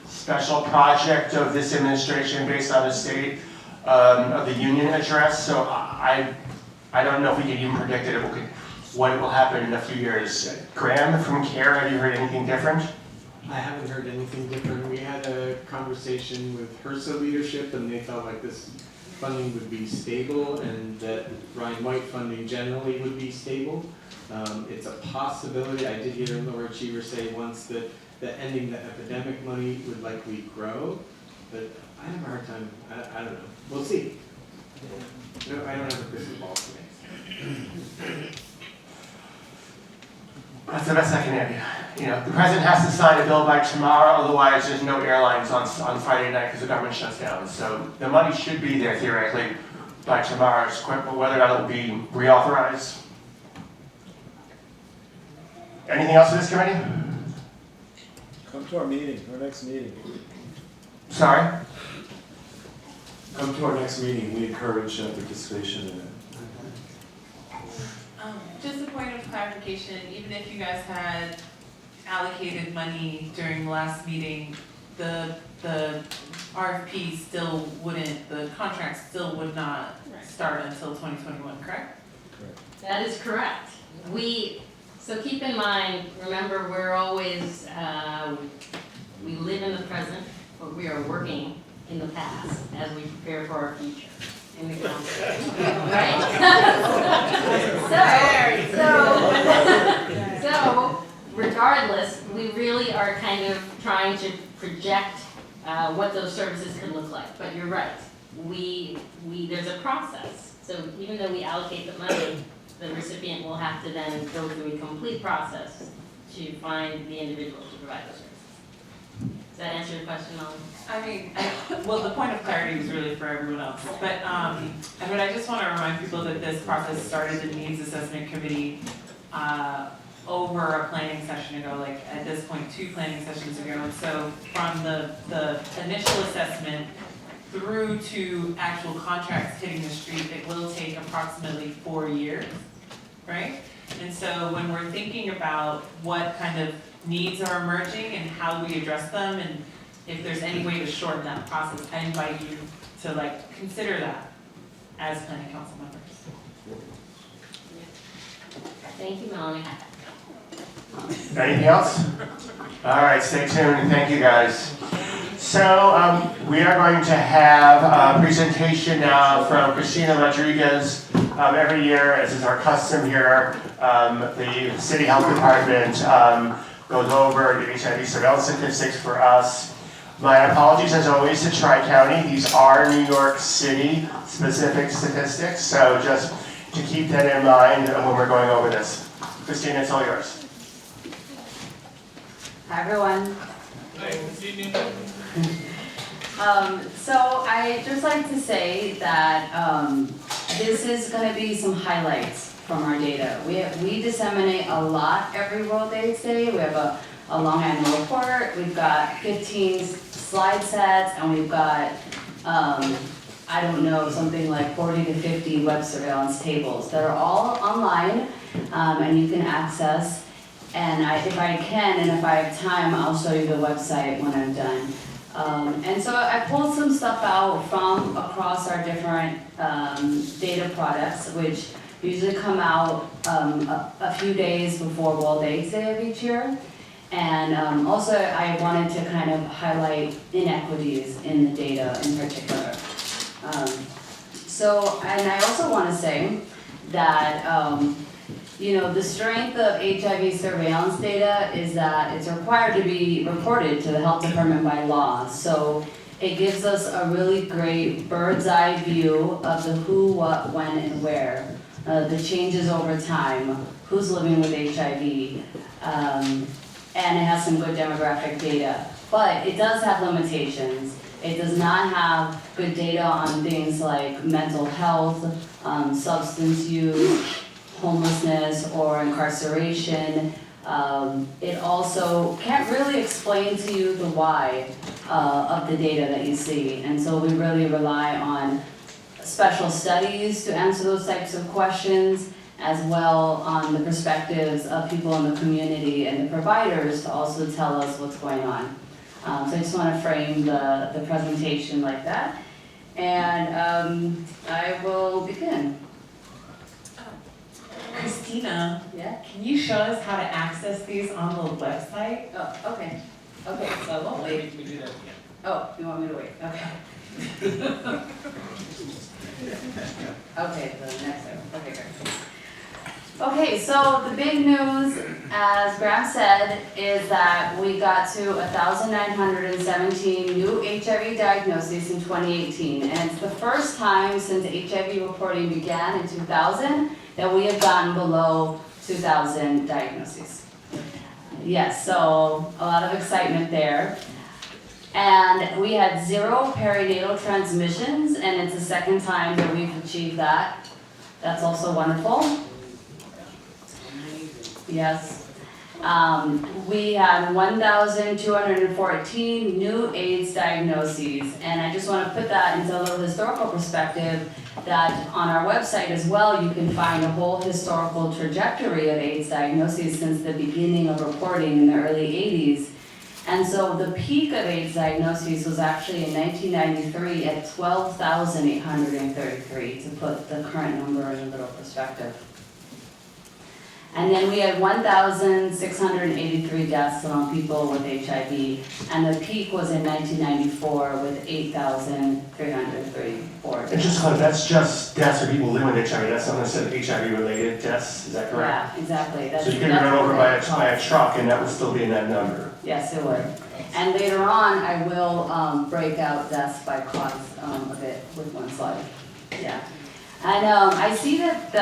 S1: special project of this administration based on the State of the Union address. So I don't know if we can even predict what it will happen in a few years. Graham from CARE, have you heard anything different?
S9: I haven't heard anything different. We had a conversation with HRSA leadership, and they felt like this funding would be stable and that Ryan White funding generally would be stable. It's a possibility. I did hear Laura Cheever say once that the ending the epidemic money would likely grow, but I have a hard time, I don't know. We'll see. No, I don't have a crystal ball today.
S1: That's the best I can give you. The president has to sign a bill by tomorrow, otherwise there's no airlines on Friday night because the government shuts down. So the money should be there theoretically. by tomorrow, whether or not it will be reauthorized. Anything else for this committee?
S3: Come to our meeting, our next meeting.
S1: Sorry?
S3: Come to our next meeting, we encourage participation in it.
S19: Just a point of clarification, even if you guys had allocated money during the last meeting, the RFP still wouldn't, the contract still would not start until 2021, correct?
S13: That is correct. So keep in mind, remember, we're always, we live in the present, but we are working in the past as we prepare for our future in the council. Right? So regardless, we really are kind of trying to project what those services could look like. But you're right, there's a process. So even though we allocate the money, the recipient will have to then go through a complete process to find the individual to provide those services. Does that answer your question, Molly?
S19: I mean, well, the point of clarity was really for everyone else, but I just want to remind people that this process started the Needs Assessment Committee over a planning session ago, like at this point, 2 planning sessions ago. And so from the initial assessment through to actual contracts hitting the street, it will take approximately 4 years, right? And so when we're thinking about what kind of needs are emerging and how we address them, and if there's any way to shorten that process, I invite you to consider that as planning council members.
S13: Thank you, Melanie.
S1: Anything else? All right, stay tuned. Thank you, guys. So we are going to have a presentation now from Christina Rodriguez. Every year, as is our custom here, the City Health Department goes over the HIV surveillance statistics for us. My apologies, as always, to Tri-County. These are New York City specific statistics, so just to keep that in mind when we're going over this. Christina, it's all yours.
S15: Hi, everyone. So I just like to say that this is going to be some highlights from our data. We disseminate a lot every World AIDS Day. We have a long annual report. We've got 15 slide sets, and we've got I don't know, something like 40 to 50 web surveillance tables that are all online, and you can access. And if I can, and if I have time, I'll show you the website when I'm done. And so I pulled some stuff out from across our different data products, which usually come out a few days before World AIDS Day of each year. And also I wanted to kind of highlight inequities in the data in particular. And I also want to say that the strength of HIV surveillance data is that it's required to be reported to the health department by law. So it gives us a really great bird's eye view of the who, what, when, and where, the changes over time, who's living with HIV, and it has some good demographic data. But it does have limitations. It does not have good data on things like mental health, substance use, homelessness, or incarceration. It also can't really explain to you the why of the data that you see. And so we really rely on special studies to answer those types of questions, as well on the perspectives of people in the community and the providers to also tell us what's going on. So I just want to frame the presentation like that. And I will begin.
S19: Christina,
S15: yeah?
S19: Can you show us how to access these on the website?
S15: Oh, okay. Okay, so I won't wait.
S4: We do that again.
S15: Oh, you want me to wait? Okay. Okay, the next one. Okay, great. Okay, so the big news, as Graham said, is that we got to 1,917 new HIV diagnoses in 2018. And it's the first time since HIV reporting began in 2000 that we have gotten below 2,000 diagnoses. Yes, so a lot of excitement there. And we had 0 perinatal transmissions, and it's the second time that we've achieved that. That's also wonderful. Yes. We had 1,214 new AIDS diagnoses, and I just want to put that into a little historical perspective, that on our website as well, you can find a whole historical trajectory of AIDS diagnoses since the beginning of reporting in the early 80s. And so the peak of AIDS diagnoses was actually in 1993 at 12,833, to put the current number in a little perspective. And then we had 1,683 deaths among people with HIV, and the peak was in 1994 with 8,334 deaths.
S1: And just to clarify, that's just deaths of people living with HIV, that's not necessarily HIV-related deaths, is that correct?
S15: Yeah, exactly.
S1: So you could be run over by a truck and that would still be in that number?
S15: Yes, it would. And later on, I will break out deaths by cause a bit with one slide. Yeah. And I see that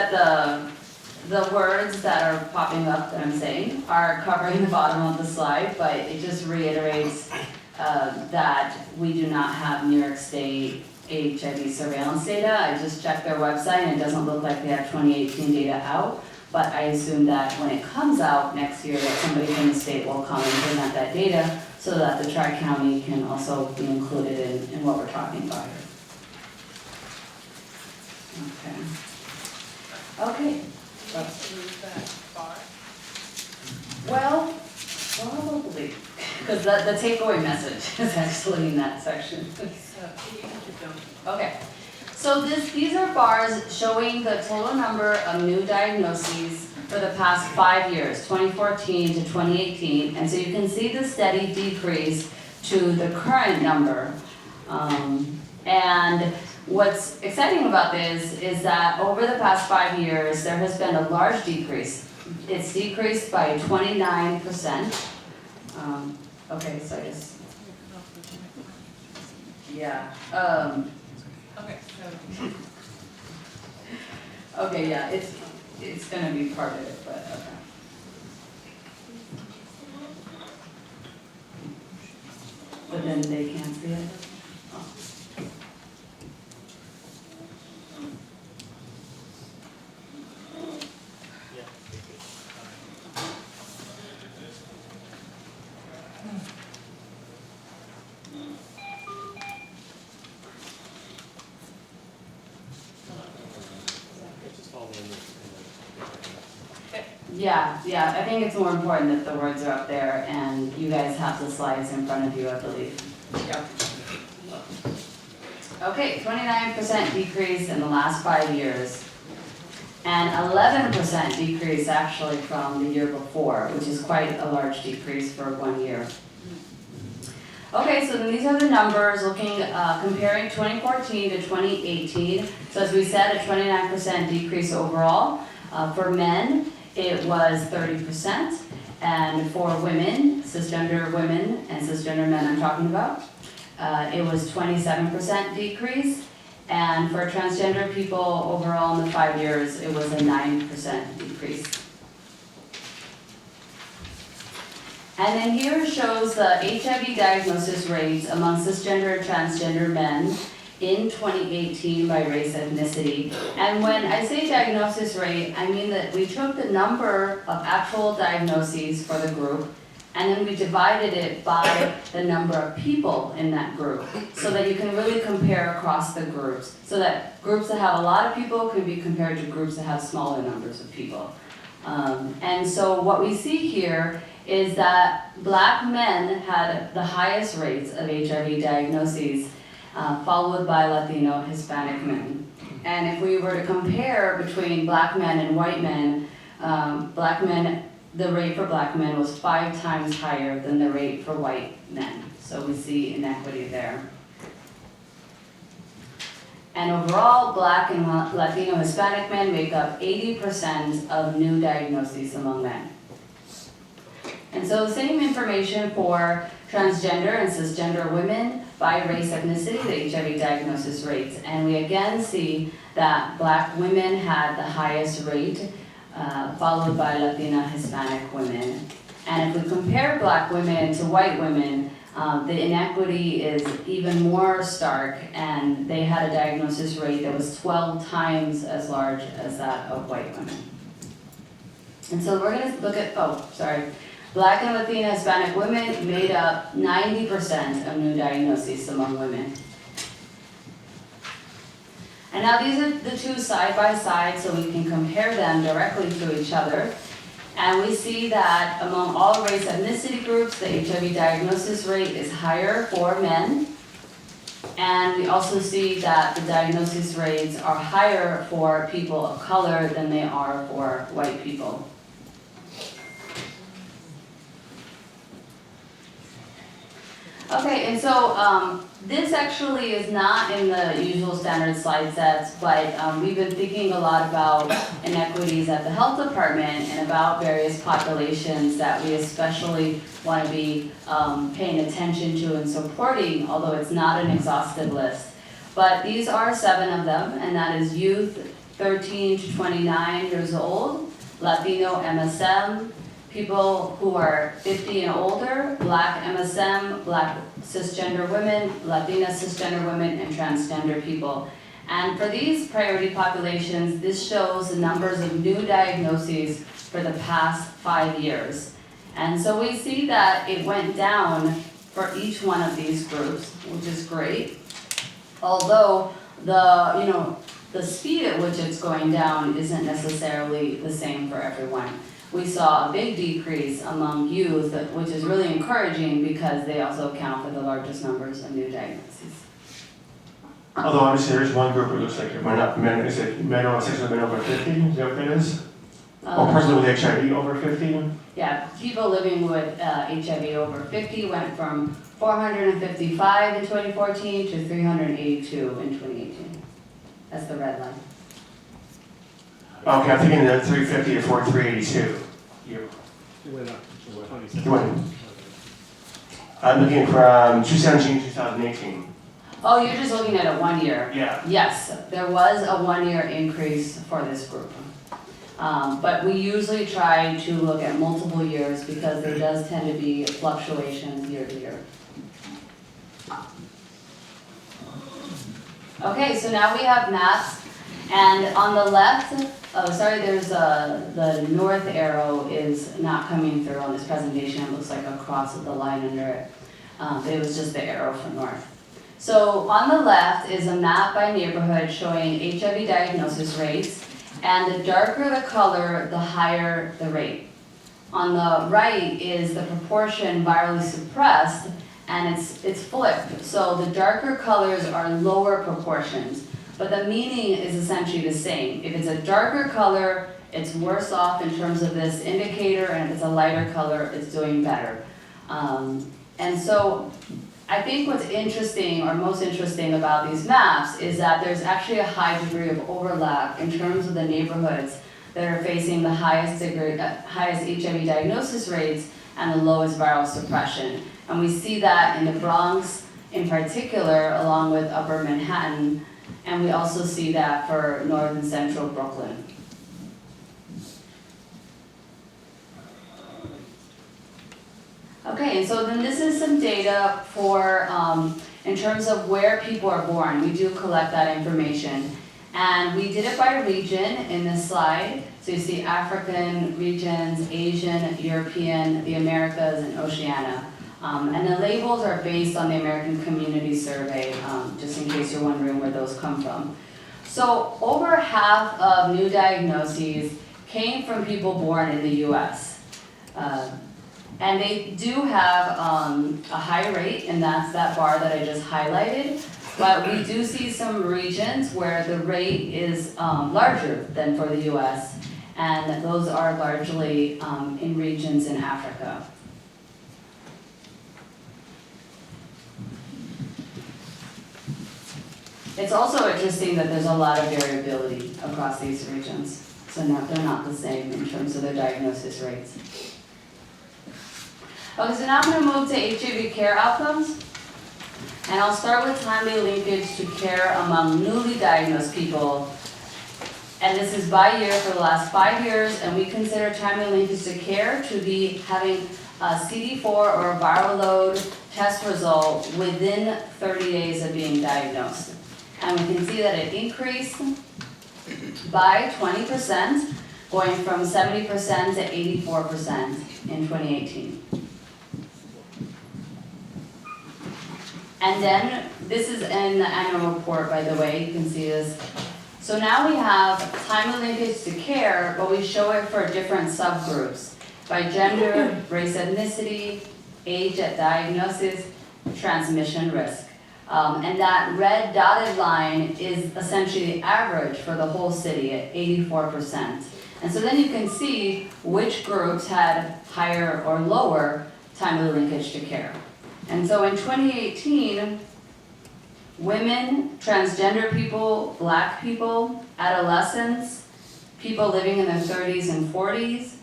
S15: the words that are popping up that I'm saying are covering the bottom of the slide, but it just reiterates that we do not have New York State HIV surveillance data. I just checked their website and it doesn't look like they have 2018 data out, but I assume that when it comes out next year that somebody from the state will come and present that data so that the Tri-County can also be included in what we're talking about here. Okay. Well, probably, because the takeaway message is actually in that section. Okay, so these are bars showing the total number of new diagnoses for the past 5 years, 2014 to 2018, and so you can see the steady decrease to the current number. And what's exciting about this is that over the past 5 years, there has been a large decrease. It's decreased by 29%. Okay, so I just, yeah. Okay, yeah, it's gonna be part of it, but okay. But then they can't see it? Oh. Yeah, I think it's more important that the words are up there and you guys have the slides in front of you, I believe. Yep. Okay, 29% decrease in the last 5 years. And 11% decrease actually from the year before, which is quite a large decrease for 1 year. Okay, so then these are the numbers looking, comparing 2014 to 2018. So as we said, a 29% decrease overall. For men, it was 30%. And for women, cisgender women and cisgender men I'm talking about, it was 27% decrease. And for transgender people overall in the 5 years, it was a 9% decrease. And then here shows the HIV diagnosis rates among cisgender and transgender men in 2018 by race ethnicity. And when I say diagnosis rate, I mean that we took the number of actual diagnoses for the group and then we divided it by the number of people in that group so that you can really compare across the groups, so that groups that have a lot of people can be compared to groups that have smaller numbers of people. And so what we see here is that Black men had the highest rates of HIV diagnoses, followed by Latino, Hispanic men. And if we were to compare between Black men and white men, the rate for Black men was 5 times higher than the rate for white men. So we see inequity there. And overall, Black and Latino Hispanic men make up 80% of new diagnoses among men. And so the same information for transgender and cisgender women by race ethnicity, the HIV diagnosis rates. And we again see that Black women had the highest rate, followed by Latina Hispanic women. And if we compare Black women to white women, The inequity is even more stark, and they had a diagnosis rate that was 12 times as large as that of white women. And so we're gonna look at, Black and Latina Hispanic women made up 90% of new diagnoses among women. And now these are the two side by side so we can compare them directly to each other. And we see that among all race ethnicity groups, the HIV diagnosis rate is higher for men. And we also see that the diagnosis rates are higher for people of color than they are for white people. Okay, and so this actually is not in the usual standard slide sets, but we've been thinking a lot about inequities at the health department and about various populations that we especially want to be paying attention to and supporting, although it's not an exhaustive list. But these are 7 of them, and that is youth 13 to 29 years old, Latino MSM, people who are 50 and older, Black MSM, Black cisgender women, Latina cisgender women, and transgender people. And for these priority populations, this shows the numbers of new diagnoses for the past 5 years. And so we see that it went down for each one of these groups, which is great. Although the speed at which it's going down isn't necessarily the same for everyone. We saw a big decrease among youth, which is really encouraging because they also account for the largest numbers of new diagnoses.
S1: Although obviously there's one group where it looks like it went up. Men, is it men over 6 women over 50? Is that what that is? Or person with HIV over 50?
S15: Yeah, people living with HIV over 50 went from 455 in 2014 to 382 in 2018. That's the red line.
S1: Okay, I'm thinking that 350 to 382.
S9: It went up to 27.
S1: You went. I'm looking from 2017 to 2018.
S15: Oh, you're just looking at a 1 year?
S1: Yeah.
S15: Yes, there was a 1 year increase for this group. But we usually try to look at multiple years because there does tend to be fluctuations year to year. Okay, so now we have maps, and on the left, there's the north arrow is not coming through on this presentation. It looks like a cross with a line under it. It was just the arrow for north. So on the left is a map by neighborhood showing HIV diagnosis rates, and the darker the color, the higher the rate. On the right is the proportion virally suppressed, and it's flipped. So the darker colors are lower proportions, but the meaning is essentially the same. If it's a darker color, it's worse off in terms of this indicator, and if it's a lighter color, it's doing better. And so I think what's interesting, or most interesting about these maps, is that there's actually a high degree of overlap in terms of the neighborhoods that are facing the highest HIV diagnosis rates and the lowest viral suppression. And we see that in the Bronx in particular, along with Upper Manhattan, and we also see that for North and Central Brooklyn. Okay, and so then this is some data for, in terms of where people are born. We do collect that information. And we did it by region in this slide. So you see African regions, Asian, European, the Americas, and Oceania. And the labels are based on the American Community Survey, just in case you're wondering where those come from. So over half of new diagnoses came from people born in the US. And they do have a high rate, and that's that bar that I just highlighted. But we do see some regions where the rate is larger than for the US, and those are largely in regions in Africa. It's also interesting that there's a lot of variability across these regions. So they're not the same in terms of their diagnosis rates. Okay, so now I'm going to move to HIV care outcomes. And I'll start with timely linkage to care among newly diagnosed people. And this is by year for the last 5 years, and we consider timely linkage to care to be having a CD4 or a viral load test result within 30 days of being diagnosed. And we can see that it increased by 20%, going from 70% to 84% in 2018. And then, this is in the annual report, by the way, you can see this. So now we have timely linkage to care, but we show it for different subgroups by gender, race, ethnicity, age at diagnosis, transmission risk. And that red dotted line is essentially the average for the whole city at 84%. And so then you can see which groups had higher or lower timely linkage to care. And so in 2018, women, transgender people, black people, adolescents, people living in their 30s and 40s,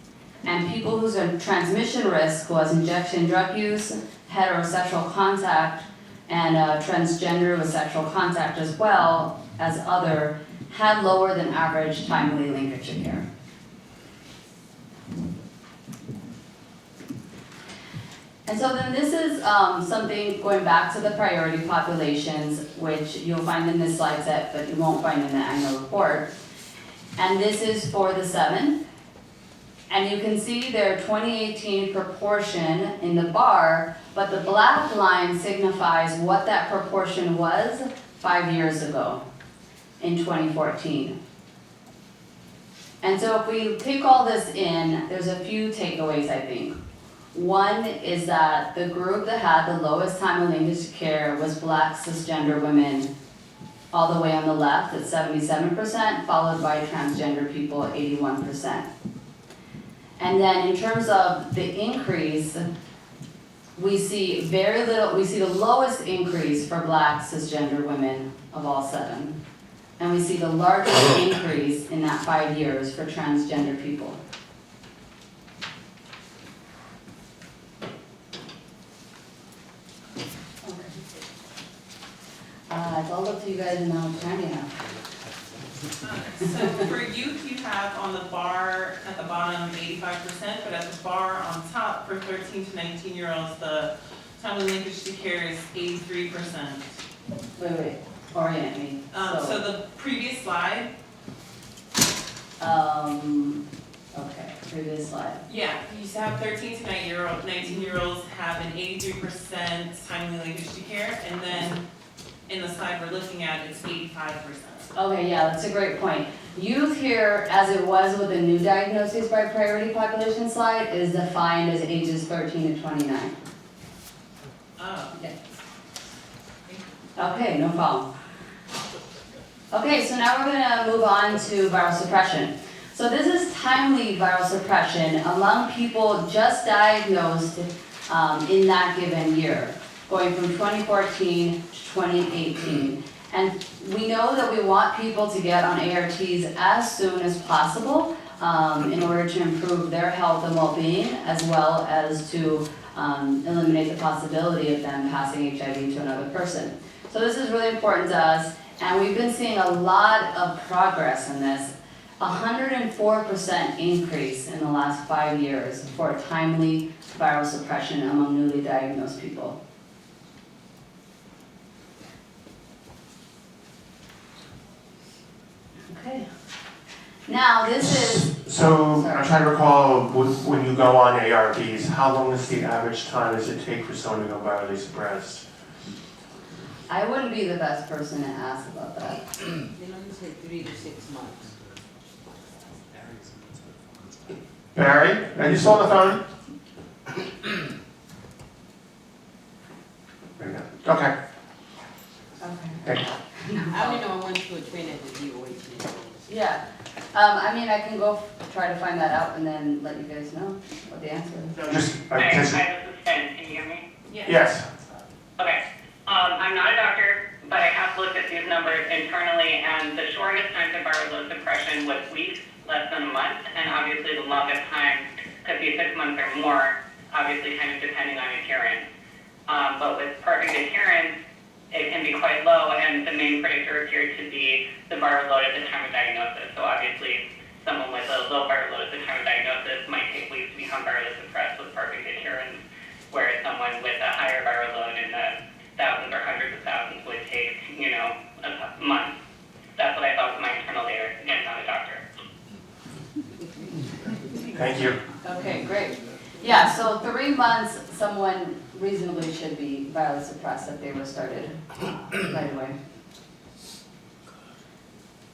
S15: and people whose transmission risk was injection drug use, heterosexual contact, and transgender with sexual contact as well as other, had lower than average timely linkage to care. And so then this is something going back to the priority populations, which you'll find in this slide set, but you won't find in the annual report. And this is for the 7. And you can see their 2018 proportion in the bar, but the black line signifies what that proportion was 5 years ago in 2014. And so if we take all this in, there's a few takeaways, I think. One is that the group that had the lowest time of linkage to care was black cisgender women, all the way on the left at 77%, followed by transgender people at 81%. And then in terms of the increase, we see very little, we see the lowest increase for black cisgender women of all 7. And we see the largest increase in that 5 years for transgender people. It's all up to you guys and how much time you have.
S19: So for youth, you have on the bar at the bottom 85%, but at the bar on top for 13 to 19-year-olds, the timely linkage to care is 83%.
S15: Wait, orient me.
S19: So the previous slide.
S15: Okay, previous slide.
S19: Yeah, you have 13 to 19-year-olds have an 83% timely linkage to care, and then in the slide we're looking at, it's 85%.
S15: Okay, yeah, that's a great point. Youth here, as it was with the new diagnoses by priority population slide, is defined as ages 13 to 29.
S19: Oh.
S15: Yeah. Okay, no problem. Okay, so now we're going to move on to viral suppression. So this is timely viral suppression among people just diagnosed in that given year, going from 2014 to 2018. And we know that we want people to get on ARTs as soon as possible in order to improve their health and well-being, as well as to eliminate the possibility of them passing HIV to another person. So this is really important to us, and we've been seeing a lot of progress in this. 104% increase in the last 5 years for timely viral suppression among newly diagnosed people. Okay. Now this is...
S1: So I'm trying to recall when you go on ARVs, how long is the average time does it take for someone to go virally suppressed?
S15: I wouldn't be the best person to ask about that.
S10: They normally say 3 to 6 months.
S1: Barry, are you still on the phone? There you go. Okay.
S15: Okay.
S10: I only know I went to a training at the DOH.
S15: Yeah. I mean, I can go try to find that out and then let you guys know what the answer is.
S1: No, just,
S27: Hi, this is Ken. Can you hear me?
S1: Yes.
S27: Okay. I'm not a doctor, but I have looked at these numbers internally, and the shortest time to viral load suppression was weeks, less than a month, and obviously the longest time could be 6 months or more, obviously kind of depending on adherence. But with perfect adherence, it can be quite low, and the main predictor appeared to be the viral load at the time of diagnosis. So obviously, someone with a low viral load at the time of diagnosis might take weeks to become virally suppressed with perfect adherence. someone with a higher viral load in the thousands or hundreds of thousands would take, a month. That's what I thought was my internal data. Again, not a doctor.
S1: Thank you.
S15: Okay, great. Yeah, so 3 months, someone reasonably should be virally suppressed if they were started right away.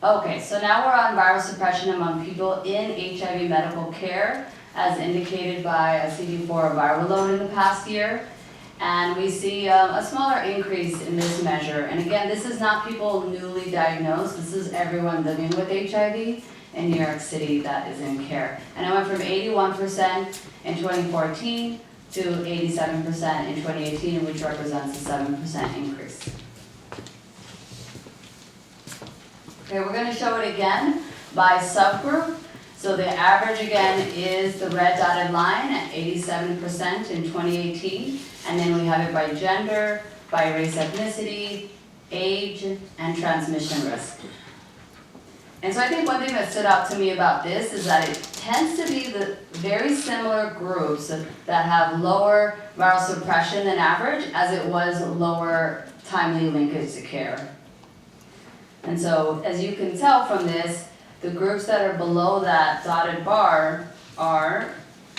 S15: Okay, so now we're on viral suppression among people in HIV medical care, as indicated by a CD4 viral load in the past year. And we see a smaller increase in this measure. And again, this is not people newly diagnosed, this is everyone living with HIV in New York City that is in care. And it went from 81% in 2014 to 87% in 2018, which represents a 7% increase. Okay, we're going to show it again by subgroup. So the average again is the red dotted line at 87% in 2018. And then we have it by gender, by race, ethnicity, age, and transmission risk. And so I think one thing that stood out to me about this is that it tends to be the very similar groups that have lower viral suppression than average, as it was lower timely linkage to care. And so, as you can tell from this, the groups that are below that dotted bar are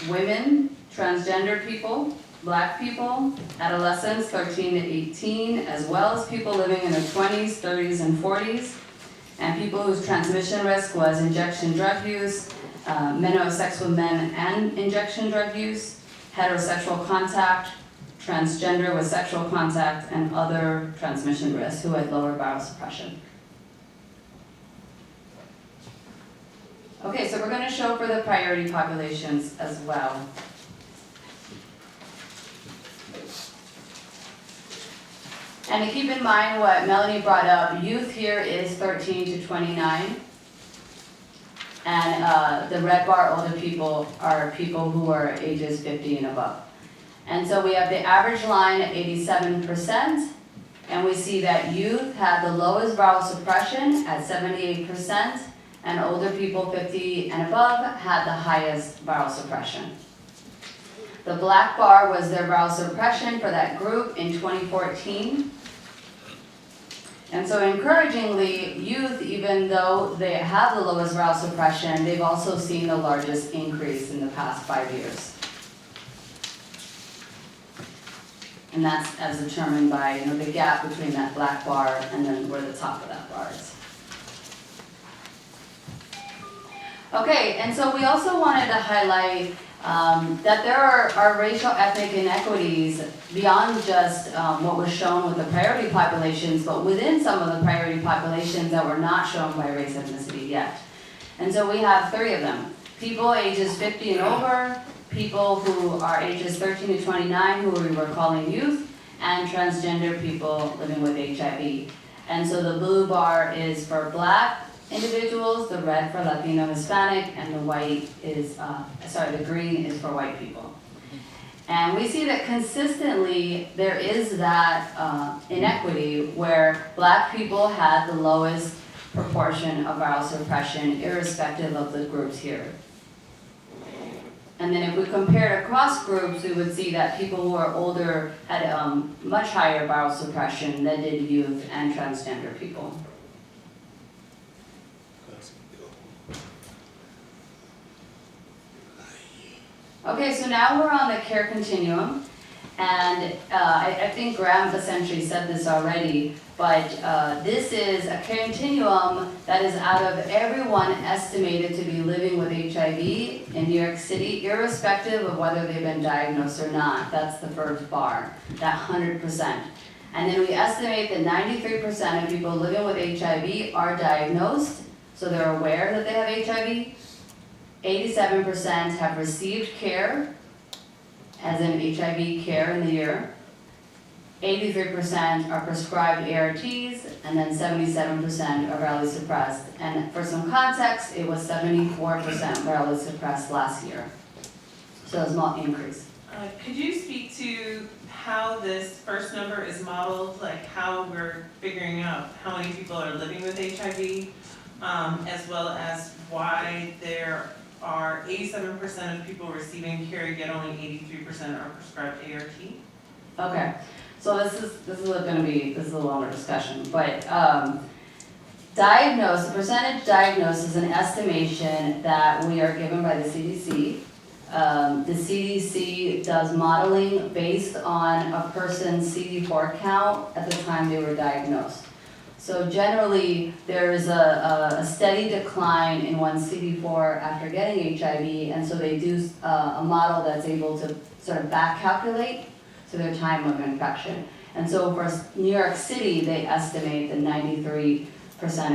S15: women, transgender people, Black people, adolescents 13 to 18, as well as people living in their 20s, 30s, and 40s, and people whose transmission risk was injection drug use, men who have sex with men and injection drug use, heterosexual contact, transgender with sexual contact, and other transmission risks who had lower viral suppression. Okay, so we're going to show for the priority populations as well. And to keep in mind what Melanie brought up, youth here is 13 to 29. And the red bar older people are people who are ages 50 and above. And so we have the average line at 87%. And we see that youth had the lowest viral suppression at 78%. And older people 50 and above had the highest viral suppression. The black bar was their viral suppression for that group in 2014. And so encouragingly, youth, even though they have the lowest viral suppression, they've also seen the largest increase in the past 5 years. And that's as determined by the gap between that black bar and then where the top of that bar is. Okay, and so we also wanted to highlight that there are racial ethnic inequities beyond just what was shown with the priority populations, but within some of the priority populations that were not shown by race ethnicity yet. And so we have 3 of them. People ages 50 and over, people who are ages 13 to 29 who we were calling youth, and transgender people living with HIV. And so the blue bar is for Black individuals, the red for Latino Hispanic, and the white is, the green is for white people. And we see that consistently there is that inequity where Black people had the lowest proportion of viral suppression irrespective of the groups here. And then if we compare across groups, we would see that people who are older had much higher viral suppression than did youth and transgender people. Okay, so now we're on the care continuum, and I think Graham essentially said this already, but this is a care continuum that is out of everyone estimated to be living with HIV in New York City, irrespective of whether they've been diagnosed or not. That's the first bar, that 100%. And then we estimate that 93% of people living with HIV are diagnosed, so they're aware that they have HIV. 87% have received care, as in HIV care in the year. 83% are prescribed ARTs, and then 77% are virally suppressed. And for some context, it was 74% virally suppressed last year. So a small increase.
S19: Could you speak to how this first number is modeled, like how we're figuring out how many people are living with HIV, as well as why there are 87% of people receiving care, yet only 83% are prescribed ART?
S15: Okay, so this is a longer discussion, but, the percentage diagnosed is an estimation that we are given by the CDC. The CDC does modeling based on a person's CD4 count at the time they were diagnosed. So generally, there is a steady decline in one's CD4 after getting HIV, and so they do a model that's able to sort of back calculate to their time of infection. And so for New York City, they estimate that 93%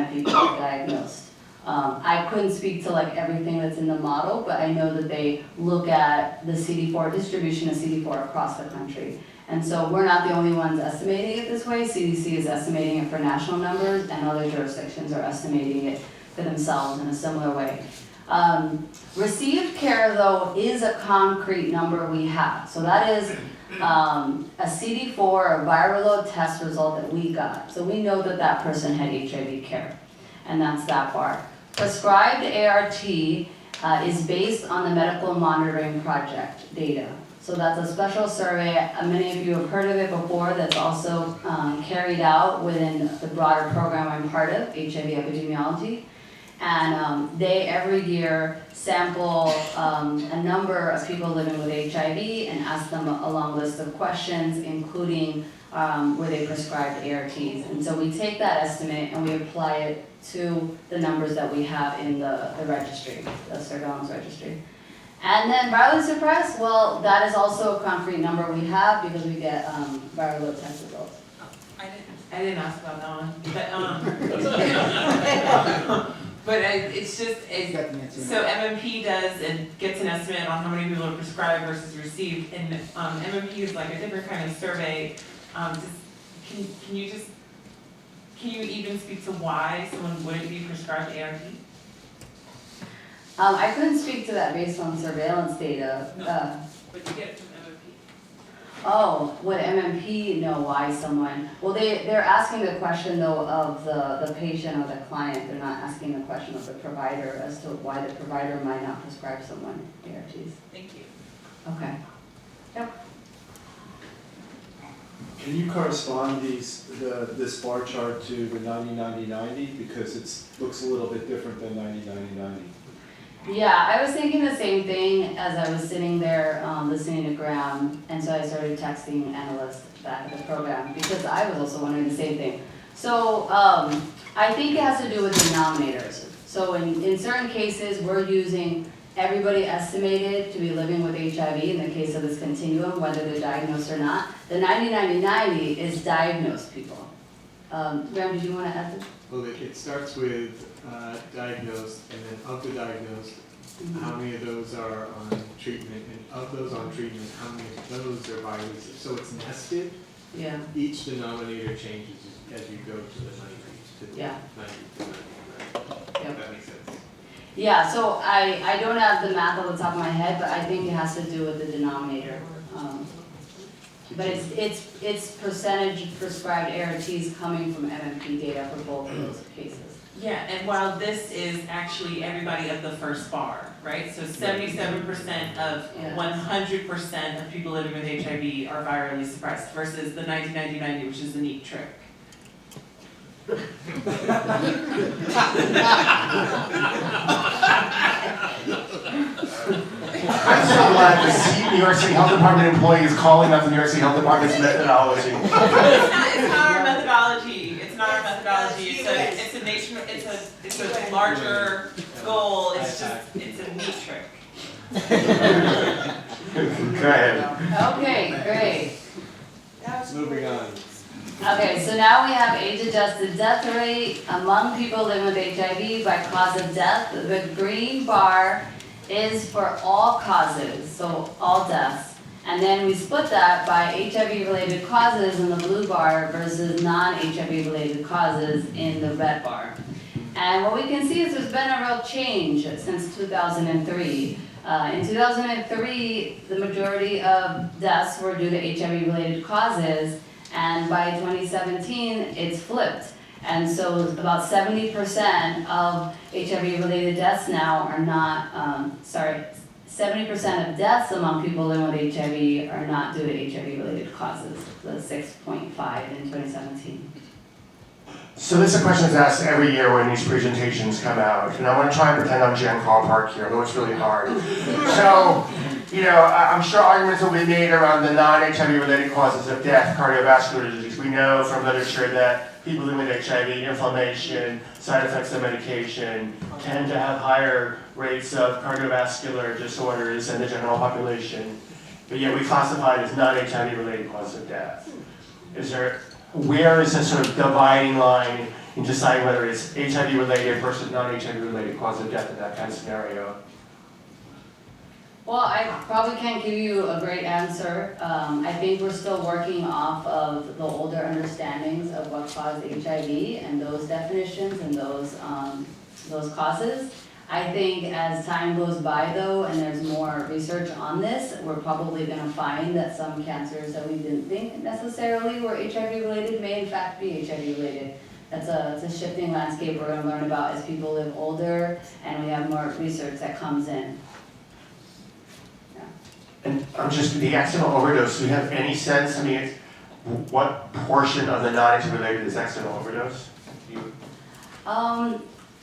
S15: of people are diagnosed. I couldn't speak to like everything that's in the model, but I know that they look at the CD4 distribution of CD4 across the country. And so we're not the only ones estimating it this way. CDC is estimating it for national numbers, and other jurisdictions are estimating it for themselves in a similar way. Received care, though, is a concrete number we have. So that is a CD4 or viral load test result that we got. So we know that that person had HIV care, and that's that bar. Prescribed ART is based on the Medical Monitoring Project data. So that's a special survey. Many of you have heard of it before. That's also carried out within the broader program I'm part of, HIV Epidemiology. And they every year sample a number of people living with HIV and ask them a long list of questions, including were they prescribed ARTs. And so we take that estimate and we apply it to the numbers that we have in the registry, the surveillance registry. And then virally suppressed, well, that is also a concrete number we have because we get viral load test results.
S19: I didn't ask about that one, but it's just, so MMP does and gets an estimate on how many people are prescribed versus received, and MMP is like a different kind of survey. Can you even speak to why someone wouldn't be prescribed ART?
S15: I couldn't speak to that based on surveillance data.
S19: But you get it from MMP.
S15: Oh, would MMP know why someone, well, they're asking the question though of the patient or the client. They're not asking the question of the provider as to why the provider might not prescribe someone ARTs.
S19: Thank you.
S15: Okay. Yep.
S3: Can you correspond this bar chart to the 90-90-90? Because it looks a little bit different than 90-90-90.
S15: Yeah, I was thinking the same thing as I was sitting there listening to Graham, and so I started texting analysts back at the program because I was also wondering the same thing. So I think it has to do with denominators. So in certain cases, we're using everybody estimated to be living with HIV in the case of this continuum, whether they're diagnosed or not. The 90-90-90 is diagnosed people. Graham, did you want to add this?
S9: Well, it starts with diagnosed, and then of the diagnosed, how many of those are on treatment, and of those on treatment, how many of those are virally, so it's nested.
S15: Yeah.
S9: Each denominator changes as you go to the 90 to the 90 to 90. If that makes sense.
S15: Yeah, so I don't have the math off the top of my head, but I think it has to do with the denominator. But it's percentage prescribed ARTs coming from MMP data for both of those cases.
S19: Yeah, and while this is actually everybody at the first bar, right? So 77% of 100% of people living with HIV are virally suppressed versus the 90-90-90, which is a neat trick.
S1: I'm so glad the New York City Health Department employee is calling up the New York City Health Department's methodology.
S19: It's not our methodology. It's not our methodology. It's a larger goal. It's a neat trick.
S1: Go ahead.
S15: Okay, great.
S9: Moving on.
S15: Okay, so now we have age-adjusted death rate among people living with HIV by cause of death. The green bar is for all causes, so all deaths. And then we split that by HIV-related causes in the blue bar versus non-HIV-related causes in the red bar. And what we can see is there's been a real change since 2003. In 2003, the majority of deaths were due to HIV-related causes, and by 2017, it's flipped. And so about 70% of HIV-related deaths now are not, 70% of deaths among people living with HIV are not due to HIV-related causes, the 6.5 in 2017.
S1: So this is a question that's asked every year when these presentations come out, and I want to try and pretend I'm Jen Call Park here, although it's really hard. So, I'm sure arguments will be made around the non-HIV related causes of death, cardiovascular disease. We know from literature that people living with HIV, inflammation, side effects of medication, tend to have higher rates of cardiovascular disorders than the general population, but yet we classify it as non-HIV related cause of death. Where is this sort of dividing line in deciding whether it's HIV related versus non-HIV related cause of death in that kind of scenario?
S15: Well, I probably can't give you a great answer. I think we're still working off of the older understandings of what caused HIV and those definitions and those causes. I think as time goes by though, and there's more research on this, we're probably gonna find that some cancers that we didn't think necessarily were HIV related may in fact be HIV related. It's a shifting landscape we're gonna learn about as people live older and we have more research that comes in.
S1: And just the accidental overdose, do you have any sense, what portion of the non-HIV related is accidental overdose?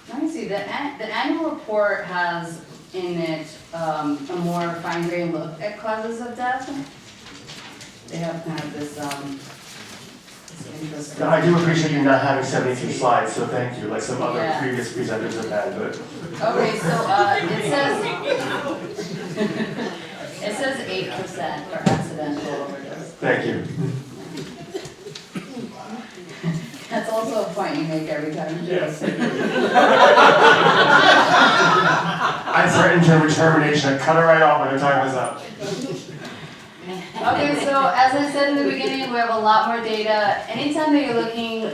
S15: Let me see, the annual report has in it a more fine-grained look at causes of death. They have kind of this interesting.
S1: I do appreciate you not having 72 slides, so thank you, like some other previous presenters have had, but.
S15: Okay, so it says 8% for accidental overdose.
S1: Thank you.
S15: That's also a point you make every time.
S1: Yes. I threatened her termination. I cut her right off when her time was up.
S15: Okay, so as I said in the beginning, we have a lot more data. Anytime that you're looking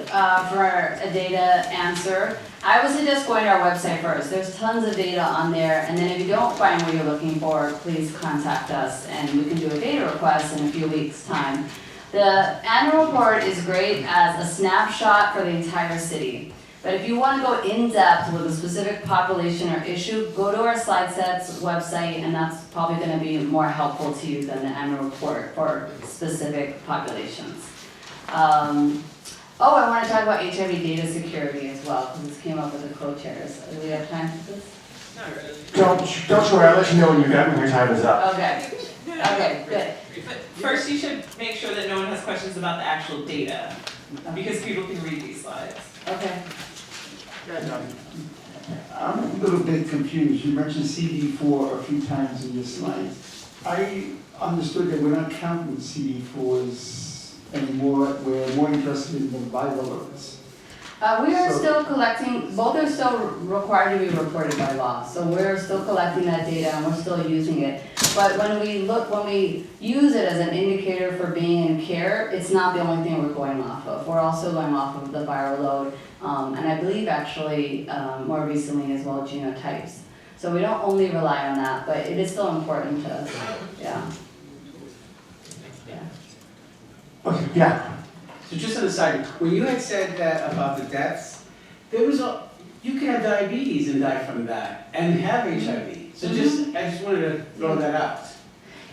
S15: for a data answer, I would suggest going to our website first. There's tons of data on there, and then if you don't find what you're looking for, please contact us, and we can do a data request in a few weeks' time. The annual report is great as a snapshot for the entire city. But if you want to go in depth with a specific population or issue, go to our slide sets website, and that's probably going to be more helpful to you than the annual report for specific populations. I want to talk about HIV data security as well, because this came up with the co-chairs. Do we have time for this?
S19: Not really.
S1: Don't worry, I'll let you know when your time is up.
S15: Okay. Okay, good.
S19: But first, you should make sure that no one has questions about the actual data, because people can read these slides.
S15: Okay.
S6: I'm a little bit confused. You mentioned CD4 a few times in your slides. I understood that we're not counting CD4s anymore. We're more interested in the viral loads.
S15: We are still collecting, both are still required to be reported by law. So we're still collecting that data and we're still using it. But when we use it as an indicator for being in care, it's not the only thing we're going off of. We're also going off of the viral load. And I believe actually more recently as well genotypes. So we don't only rely on that, but it is still important to us. Yeah.
S1: Okay, yeah.
S16: So just an aside, when you had said that about the deaths, you can have diabetes and die from that, and have HIV. So I just wanted to throw that out.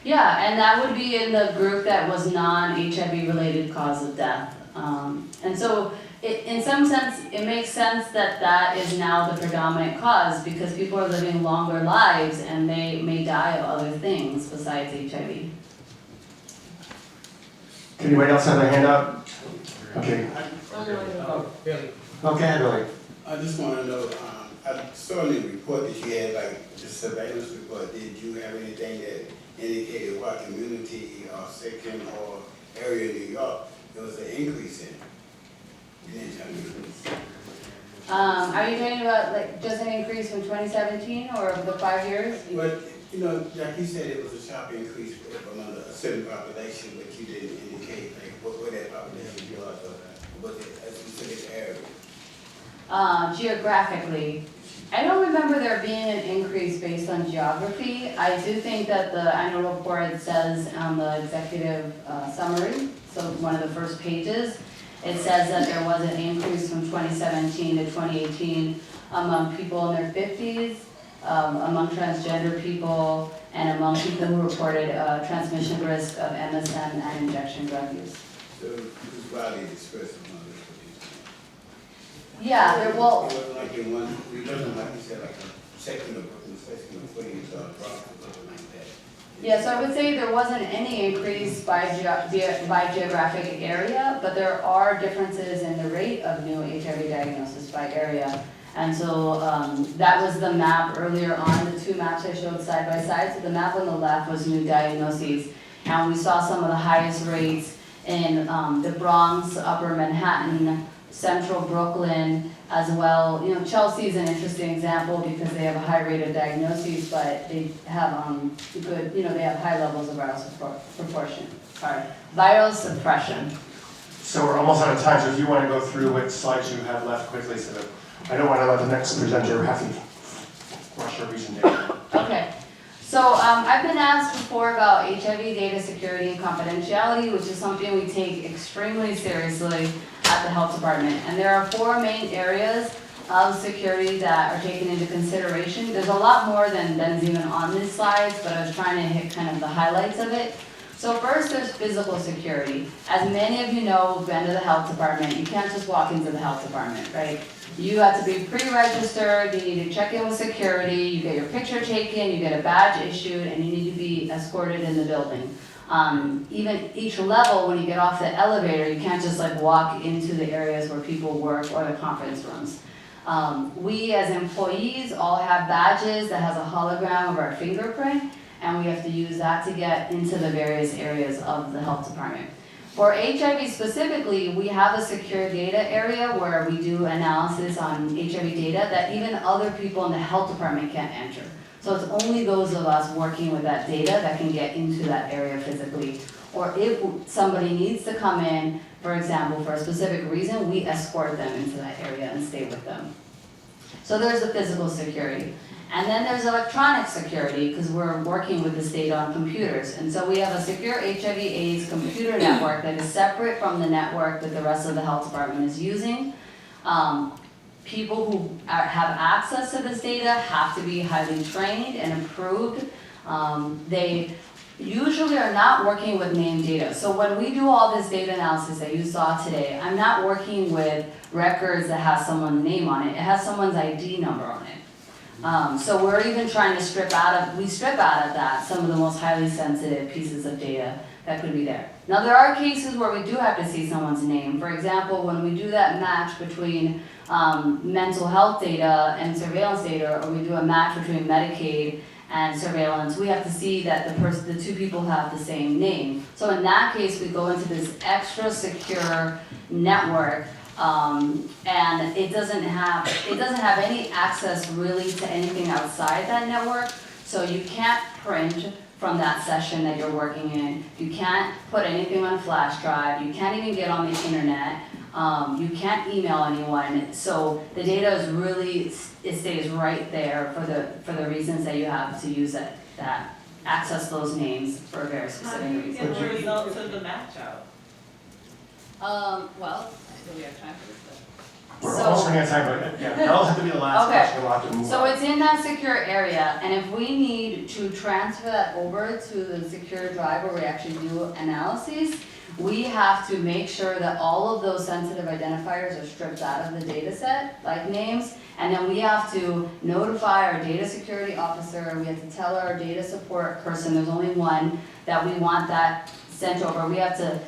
S15: Yeah, and that would be in the group that was non-HIV related cause of death. And so in some sense, it makes sense that that is now the predominant cause because people are living longer lives and they may die of other things besides HIV.
S1: Can anybody else have their hand up? Okay.
S4: Billy.
S1: Okay, Billy.
S17: I just want to know, I saw in the report that you had, like the surveillance report, did you have anything that indicated what community or section or area in New York there was an increase in? You didn't tell me.
S15: Are you talking about like just an increase from 2017 or the 5 years?
S17: But, like you said, it was a sharp increase among a certain population, but you didn't indicate like what that population was, or was it a specific area?
S15: Geographically, I don't remember there being an increase based on geography. I do think that the annual report says on the executive summary, so one of the first pages, it says that there was an increase from 2017 to 2018 among people in their 50s among transgender people, and among people who reported transmission risk of MSM and injection drug use.
S17: So who's widely expressed among this people?
S15: Yeah, there will.
S17: It wasn't like in one, it wasn't like you said, like a section of Queens, Bronx, or something like that.
S15: Yeah, so I would say there wasn't any increase by geographic area, but there are differences in the rate of new HIV diagnosis by area. And so that was the map earlier on, the two maps I showed side by side. So the map on the left was new diagnoses. And we saw some of the highest rates in the Bronx, Upper Manhattan, Central Brooklyn, as well. You know, Chelsea is an interesting example because they have a high rate of diagnoses, but they have good, you know, they have high levels of viral suppression.
S1: So we're almost out of time, so if you want to go through what slides you have left quickly, so that I don't want to let the next presenter have to rush our presentation.
S15: Okay. So I've been asked before about HIV data security and confidentiality, which is something we take extremely seriously at the health department. And there are 4 main areas of security that are taken into consideration. There's a lot more than's even on these slides, but I was trying to hit kind of the highlights of it. So first, there's physical security. As many of you know who've been to the health department, you can't just walk into the health department, right? You have to be pre-registered, you need to check in with security, you get your picture taken, you get a badge issued, and you need to be escorted in the building. Even each level, when you get off the elevator, you can't just like walk into the areas where people work or the conference rooms. We as employees all have badges that has a hologram of our fingerprint, and we have to use that to get into the various areas of the health department. For HIV specifically, we have a secure data area where we do analysis on HIV data that even other people in the health department can't enter. So it's only those of us working with that data that can get into that area physically. Or if somebody needs to come in, for example, for a specific reason, we escort them into that area and stay with them. So there's the physical security. And then there's electronic security, because we're working with this data on computers. And so we have a secure HIV/AIDS computer network that is separate from the network that the rest of the health department is using. People who have access to this data have to be highly trained and approved. They usually are not working with named data. So when we do all this data analysis that you saw today, I'm not working with records that have someone's name on it. It has someone's ID number on it. So we're even trying to strip out of that some of the most highly sensitive pieces of data that could be there. Now there are cases where we do have to see someone's name. For example, when we do that match between mental health data and surveillance data, or we do a match between Medicaid and surveillance, we have to see that the two people have the same name. So in that case, we go into this extra secure network. And it doesn't have any access really to anything outside that network. So you can't print from that session that you're working in. You can't put anything on a flash drive. You can't even get on the internet. You can't email anyone. So the data is really, it stays right there for the reasons that you have to use that access those names for a very specific reason.
S19: How do you get the results of the match out?
S15: Well, do we have time for this?
S1: We're almost running out of time, but yeah, that'll have to be the last question. We'll have to move
S15: So
S1: on.
S15: it's in that secure area, and if we need to transfer that over to the secure drive where we actually do analyses, we have to make sure that all of those sensitive identifiers are stripped out of the data set, like names, and then we have to notify our data security officer, we have to tell our data support person, there's only one, that we want that sent over. We have to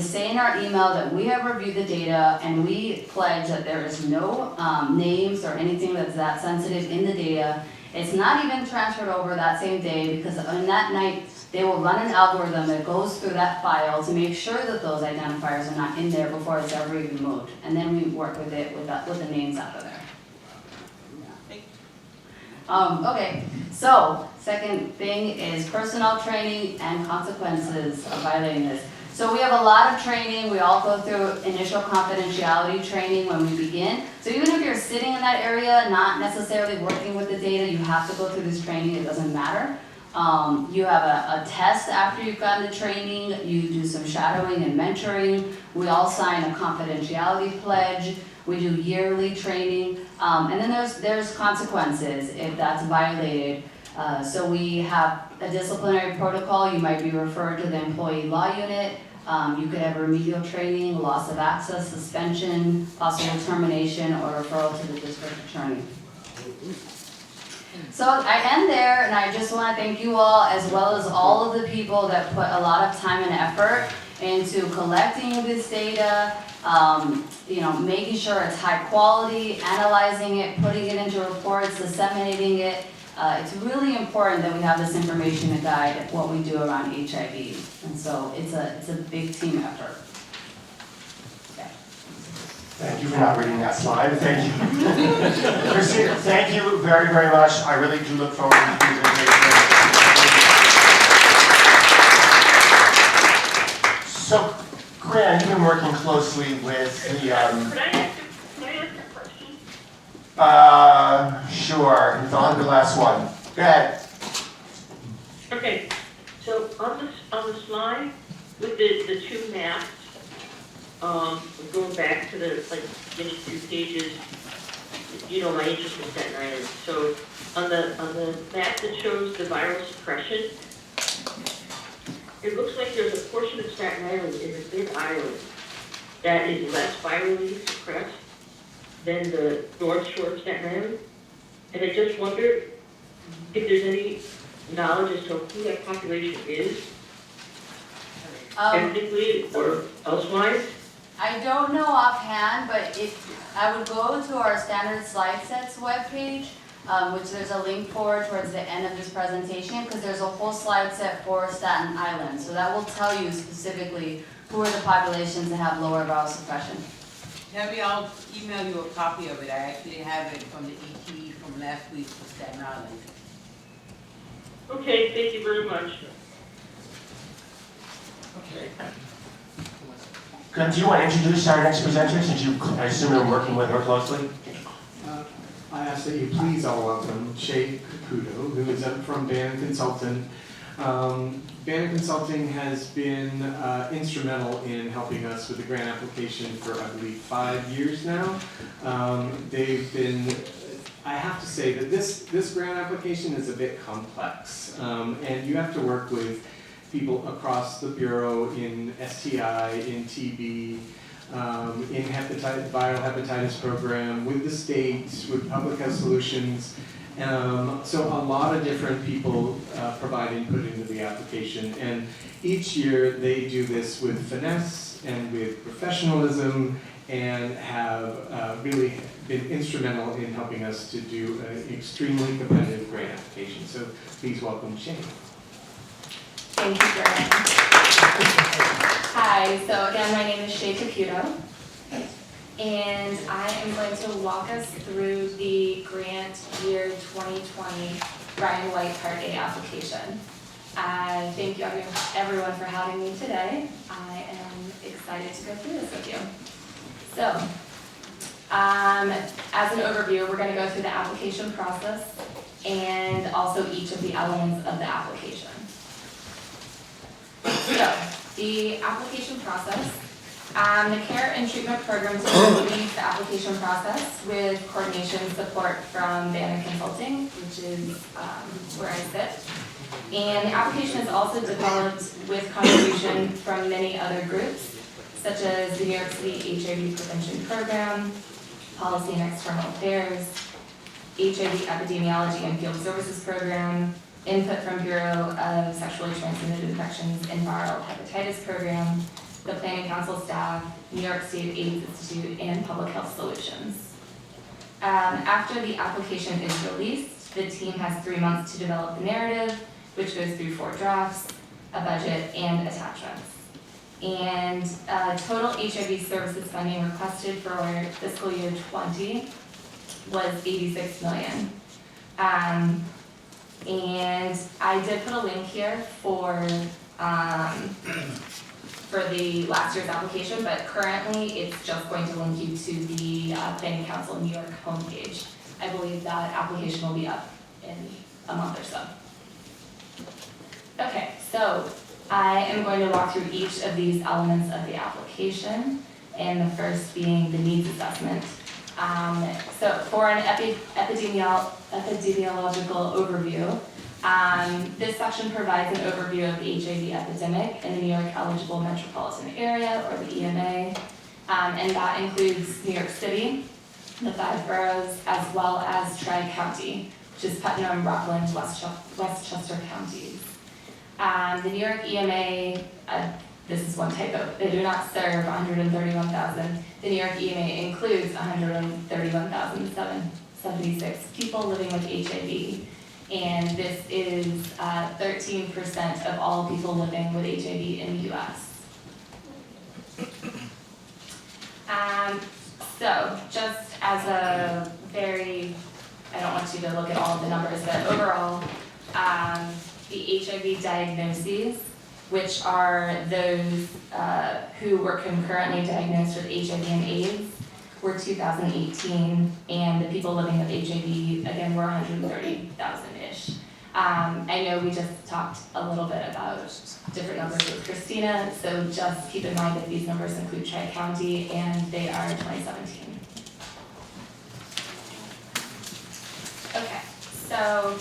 S15: say in our email that we have reviewed the data and we pledge that there is no names or anything that's that sensitive in the data. It's not even transferred over that same day because on that night they will run an algorithm that goes through that file to make sure that those identifiers are not in there before it's ever even moved. And then we work with it with the names out of there. Okay, so second thing is personnel training and consequences of violating this. So we have a lot of training. We all go through initial confidentiality training when we begin. So even if you're sitting in that area, not necessarily working with the data, you have to go through this training. It doesn't matter. You have a test after you've gotten the training. You do some shadowing and mentoring. We all sign a confidentiality pledge. We do yearly training, and then there's consequences if that's violated. So we have a disciplinary protocol. You might be referred to the employee law unit. You could have remedial training, loss of access, suspension, possible termination, or referral to the district attorney. So I end there, and I just want to thank you all, as well as all of the people that put a lot of time and effort into collecting this data, making sure it's high quality, analyzing it, putting it into reports, disseminating it. It's really important that we have this information to guide what we do around HIV. And so it's a big team effort.
S1: Thank you for not reading that slide. Thank you. Christine, thank you very, very much. I really do look forward to the presentation. So, Grant, you've been working closely with the...
S26: Could I ask a question?
S1: Sure. It's on the last one. Go ahead.
S26: Okay, so on the slide with the two maps, going back to the next few pages, my interest in Staten Island. So on the map that shows the viral suppression, it looks like there's a portion of Staten Island in the Mid-Island that is less virally suppressed than the North Shore of Staten Island. And I just wonder if there's any knowledge as to who that population is, ethnically or elsewise.
S15: I don't know offhand, but I would go to our standard slide sets webpage, which there's a link for towards the end of this presentation, because there's a whole slide set for Staten Island. So that will tell you specifically who are the populations that have lower viral suppression.
S14: Debbie, I'll email you a copy of it. I actually have it from the ET from last week for Staten Island.
S26: Okay, thank you very much.
S1: Okay. Do you want to introduce our next presenter, since I assume you're working with her closely?
S18: I ask that you please all welcome Shay Caputo, who is from Bannon Consulting. Bannon Consulting has been instrumental in helping us with the grant application for, I believe, 5 years now. They've been, I have to say that this grant application is a bit complex, and you have to work with people across the Bureau in STI, in TB, in viral hepatitis program, with the state, with Public Health Solutions. So a lot of different people provide input into the application. And each year they do this with finesse and with professionalism, and have really been instrumental in helping us to do an extremely competitive grant application. So please welcome Shane.
S20: Thank you, Grant. Hi, so again, my name is Shay Caputo, and I am going to walk us through the grant year 2020 Brian White Part A application. Thank you everyone for having me today. I am excited to go through this with you. So, as an overview, we're going to go through the application process and also each of the elements of the application. So, the application process. The care and treatment program team leads the application process with coordination support from Bannon Consulting, which is where I sit. And the application is also developed with contribution from many other groups, such as the New York City HIV Prevention Program, Policy and External Affairs, HIV Epidemiology and Field Services Program, input from Bureau of Sexually Transmitted Infections and Viral Hepatitis Program, the Planning Council staff, New York State AIDS Institute, and Public Health Solutions. After the application is released, the team has 3 months to develop the narrative, which goes through 4 drafts, a budget, and attachments. And total HIV services funding requested for fiscal year 20 was $86 million. And I did put a link here for the last year's application, but currently it's just going to link you to the Planning Council New York homepage. I believe that application will be up in a month or so. Okay, so I am going to walk through each of these elements of the application, and the first being the needs assessment. So for an epidemiological overview, this section provides an overview of the HIV epidemic in the New York eligible metropolitan area, or the EMA, and that includes New York City, the 5 boroughs, as well as Tri-County, which is Putnam, Rockland, Westchester counties. The New York EMA, this is one typo, they do not serve 131,000. The New York EMA includes 131,776 people living with HIV. And this is 13% of all people living with HIV in the US. So just as a very, I don't want you to look at all of the numbers, but overall, the HIV diagnoses, which are those who were concurrently diagnosed with HIV and AIDS, were 2018, and the people living with HIV, again, were 130,000-ish. I know we just talked a little bit about different numbers with Christina, so just keep in mind that these numbers include Tri-County, and they are 2017. Okay, so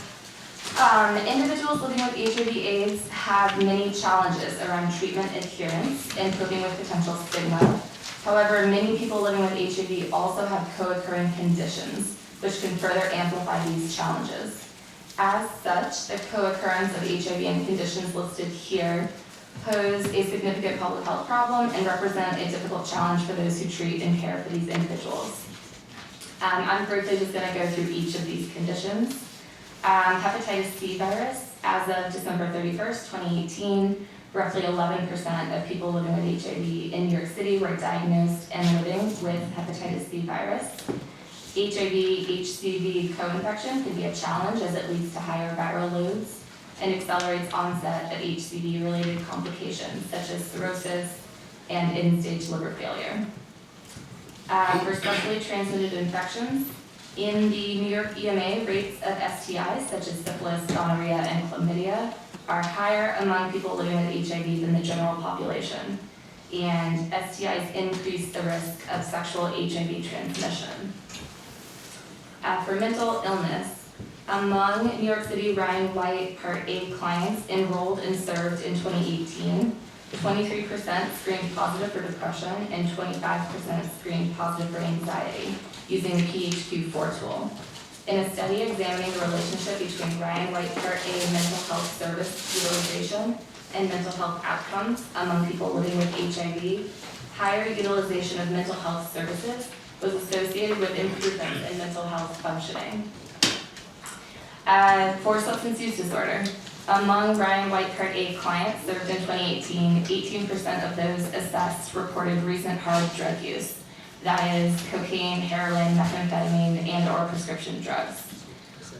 S20: individuals living with HIV/AIDS have many challenges around treatment adherence and coping with potential stigma. However, many people living with HIV also have co-occurring conditions, which can further amplify these challenges. As such, the co-occurrence of HIV and conditions listed here pose a significant public health problem and represent a difficult challenge for those who treat and care for these individuals. I'm briefly just going to go through each of these conditions. Hepatitis C virus, as of December 31st, 2018, roughly 11% of people living with HIV in New York City were diagnosed and living with hepatitis C virus. HIV/HCV co-infection can be a challenge as it leads to higher viral loads and accelerates onset of HCV-related complications such as cirrhosis and end-stage liver failure. For sexually transmitted infections, in the New York EMA, rates of STIs such as syphilis, gonorrhea, and chlamydia are higher among people living with HIV than the general population, and STIs increase the risk of sexual HIV transmission. For mental illness, among New York City Ryan White Part A clients enrolled and served in 2018, 23% screened positive for depression and 25% screened positive for anxiety using the PHQ-4 tool. In a study examining the relationship between Ryan White Part A mental health service utilization and mental health outcomes among people living with HIV, higher utilization of mental health services was associated with improvements in mental health functioning. For substance use disorder, among Ryan White Part A clients served in 2018, 18% of those assessed reported recent hard drug use. That is cocaine, heroin, methamphetamine, and/or prescription drugs.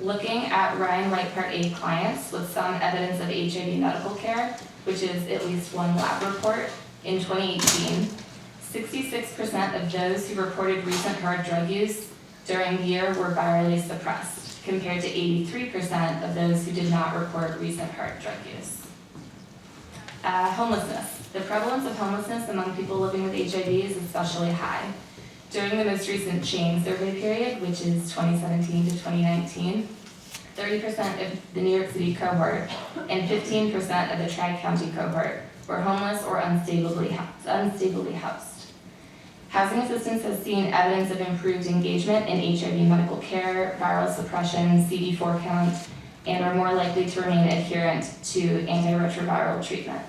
S20: Looking at Ryan White Part A clients with some evidence of HIV medical care, which is at least one lab report, in 2018, 66% of those who reported recent hard drug use during the year were virally suppressed, compared to 83% of those who did not report recent hard drug use. Homelessness. The prevalence of homelessness among people living with HIV is especially high. During the most recent chain survey period, which is 2017 to 2019, 30% of the New York City cohort and 15% of the Tri-County cohort were homeless or unstably housed. Housing assistance has seen evidence of improved engagement in HIV medical care, viral suppression, CD4 count, and are more likely to remain adherent to antiretroviral treatment.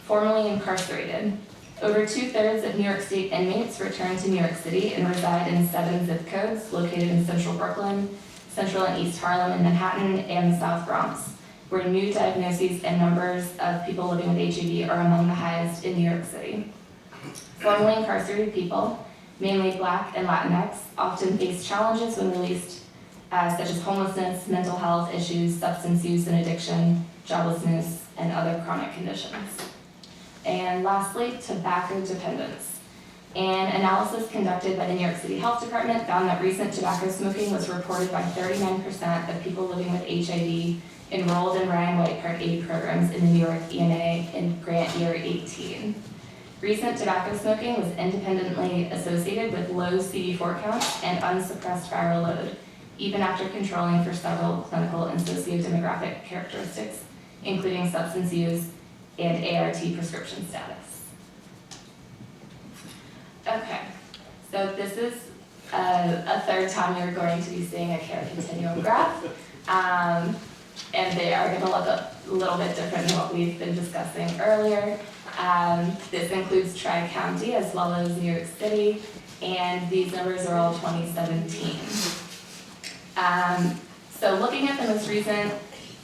S20: Formerly incarcerated. Over 2/3 of New York State inmates return to New York City and reside in 7 zip codes located in central Brooklyn, central and east Harlem and Manhattan, and the South Bronx, where new diagnoses and numbers of people living with HIV are among the highest in New York City. Formerly incarcerated people, mainly Black and Latinx, often face challenges when released, such as homelessness, mental health issues, substance use and addiction, joblessness, and other chronic conditions. And lastly, tobacco dependence. An analysis conducted by the New York City Health Department found that recent tobacco smoking was reported by 39% of people living with HIV enrolled in Ryan White Part A programs in the New York EMA in grant year 18. Recent tobacco smoking was independently associated with low CD4 counts and unsuppressed viral load, even after controlling for several clinical and socio-demographic characteristics, including substance use and ART prescription status. Okay, so this is a third time you're going to be seeing a care continuum graph, and they are going to look a little bit different than what we've been discussing earlier. This includes Tri-County as well as New York City, and these numbers are all 2017. So looking at the most recent,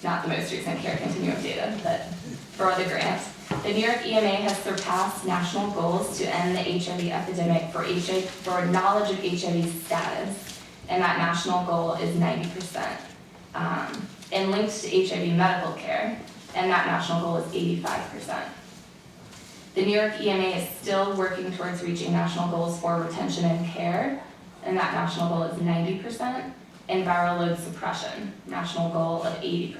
S20: not the most recent care continuum data, but for the grant, the New York EMA has surpassed national goals to end the HIV epidemic for knowledge of HIV status, and that national goal is 90%. And linked to HIV medical care, and that national goal is 85%. The New York EMA is still working towards reaching national goals for retention and care, and that national goal is 90%, and viral load suppression, national goal of 80%.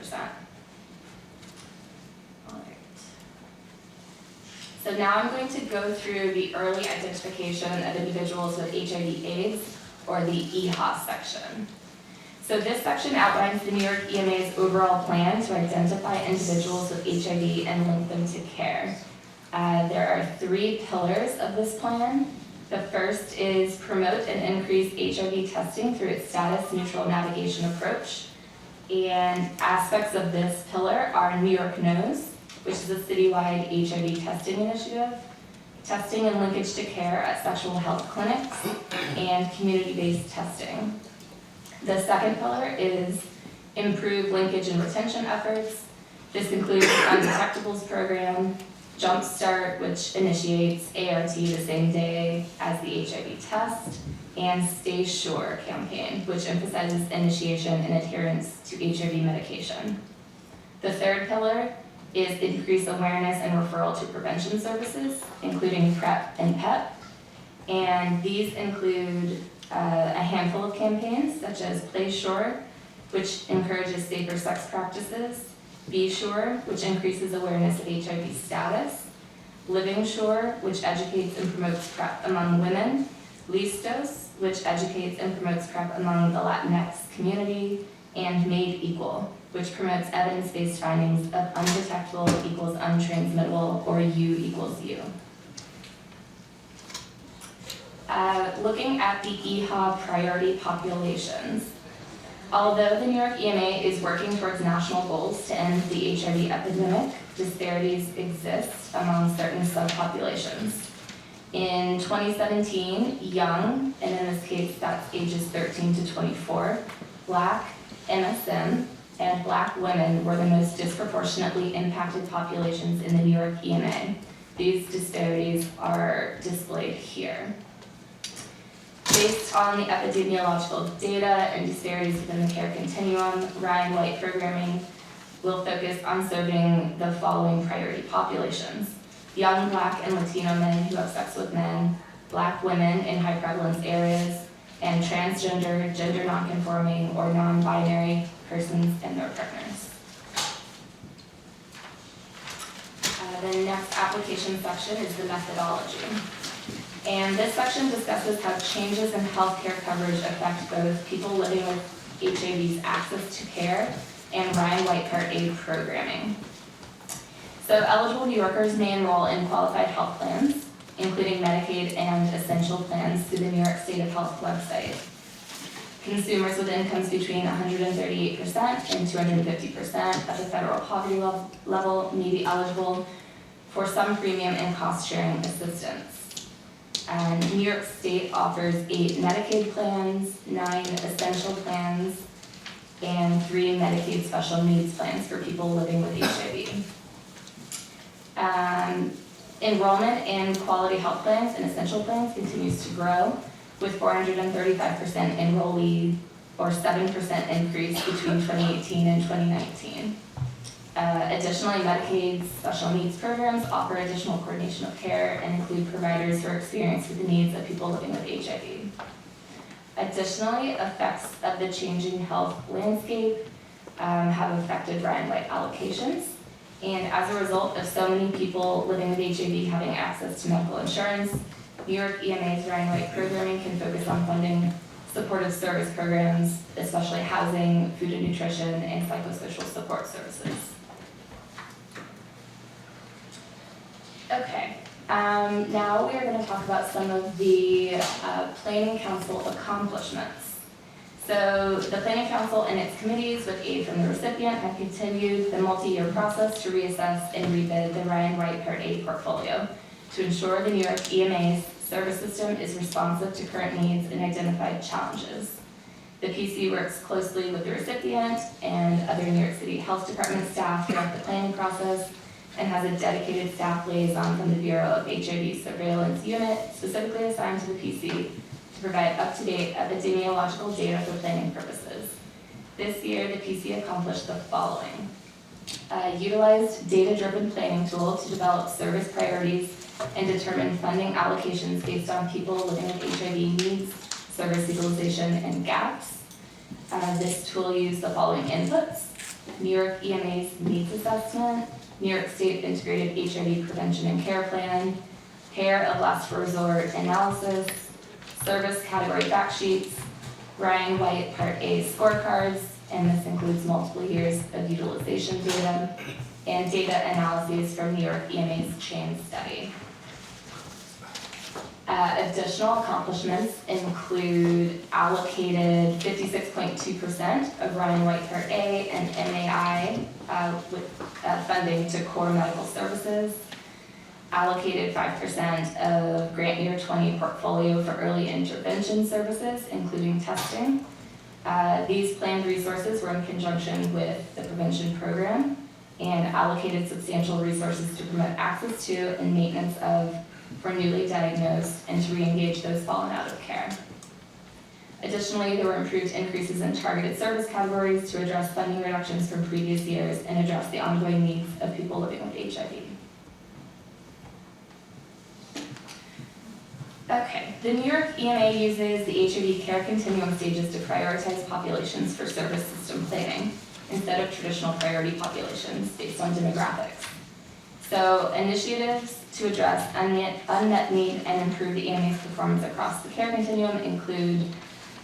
S20: All right. So now I'm going to go through the early identification of individuals with HIV/AIDS, or the EHA section. So this section outlines the New York EMA's overall plan to identify individuals with HIV and link them to care. There are 3 pillars of this plan. The first is promote and increase HIV testing through its status-neutral navigation approach. And aspects of this pillar are New York Knows, which is a citywide HIV testing initiative, testing and linkage to care at sexual health clinics, and community-based testing. The second pillar is improve linkage and retention efforts. This includes the Undetectables program, Jumpstart, which initiates ART the same day as the HIV test, and Stay Sure campaign, which emphasizes initiation and adherence to HIV medication. The third pillar is increase awareness and referral to prevention services, including PrEP and PEP. And these include a handful of campaigns, such as Play Sure, which encourages safer sex practices, Be Sure, which increases awareness of HIV status, Living Sure, which educates and promotes PrEP among women, Listos, which educates and promotes PrEP among the Latinx community, and Made Equal, which promotes evidence-based findings of undetectable equals untransmittable, or U equals U. Looking at the EHA priority populations. Although the New York EMA is working towards national goals to end the HIV epidemic, disparities exist among certain subpopulations. In 2017, young, and in this case that's ages 13 to 24, Black, MSM, and Black women were the most disproportionately impacted populations in the New York EMA. These disparities are displayed here. Based on the epidemiological data and disparities within the care continuum, Ryan White programming will focus on serving the following priority populations: young Black and Latino men who have sex with men, Black women in high prevalence areas, and transgender, gender nonconforming, or non-binary persons and their partners. The next application section is the methodology. And this section discusses how changes in healthcare coverage affect both people living with HIV's access to care and Ryan White Part A programming. So eligible New Yorkers may enroll in qualified health plans, including Medicaid and essential plans through the New York State of Health website. Consumers with incomes between 138% and 250% of the federal poverty level may be eligible for some premium and cost-sharing assistance. And New York State offers 8 Medicaid plans, 9 essential plans, and 3 Medicaid special needs plans for people living with HIV. Enrollment in quality health plans and essential plans continues to grow, with 435% enrollee, or 7% increase between 2018 and 2019. Additionally, Medicaid's special needs programs offer additional coordination of care and include providers who are experienced with the needs of people living with HIV. Additionally, effects of the changing health landscape have affected Ryan White allocations, And as a result of so many people living with HIV having access to medical insurance, New York EMA's Ryan White programming can focus on funding supportive service programs, especially housing, food and nutrition, and psychosocial support services. Okay, now we are going to talk about some of the Planning Council accomplishments. So the Planning Council and its committees, with aid from the recipient, have continued the multi-year process to reassess and rebid the Ryan White Part A portfolio to ensure the New York EMA's service system is responsive to current needs and identified challenges. The PC works closely with the recipient and other New York City Health Department staff throughout the planning process and has a dedicated staff liaison from the Bureau of HIV Surveillance Unit specifically assigned to the PC to provide up-to-date epidemiological data for planning purposes. This year, the PC accomplished the following. Utilized data-driven planning tool to develop service priorities and determine funding allocations based on people living with HIV needs, service utilization, and gaps. This tool used the following inputs: New York EMA's needs assessment, New York State Integrated HIV Prevention and Care Plan, Care of Last Resort analysis, service category fact sheets, Ryan White Part A scorecards, and this includes multiple years of utilization data, and data analyses from New York EMA's chain study. Additional accomplishments include allocated 56.2% of Ryan White Part A and MAI with funding to core medical services, allocated 5% of grant year 20 portfolio for early intervention services, including testing. These planned resources were in conjunction with the prevention program and allocated substantial resources to promote access to and maintenance of for newly diagnosed and to re-engage those fallen out of care. Additionally, there were improved increases in targeted service categories to address funding reductions from previous years and address the ongoing needs of people living with HIV. Okay, the New York EMA uses the HIV care continuum stages to prioritize populations for service system planning instead of traditional priority populations based on demographics. So initiatives to address unmet need and improve the EMA's performance across the care continuum include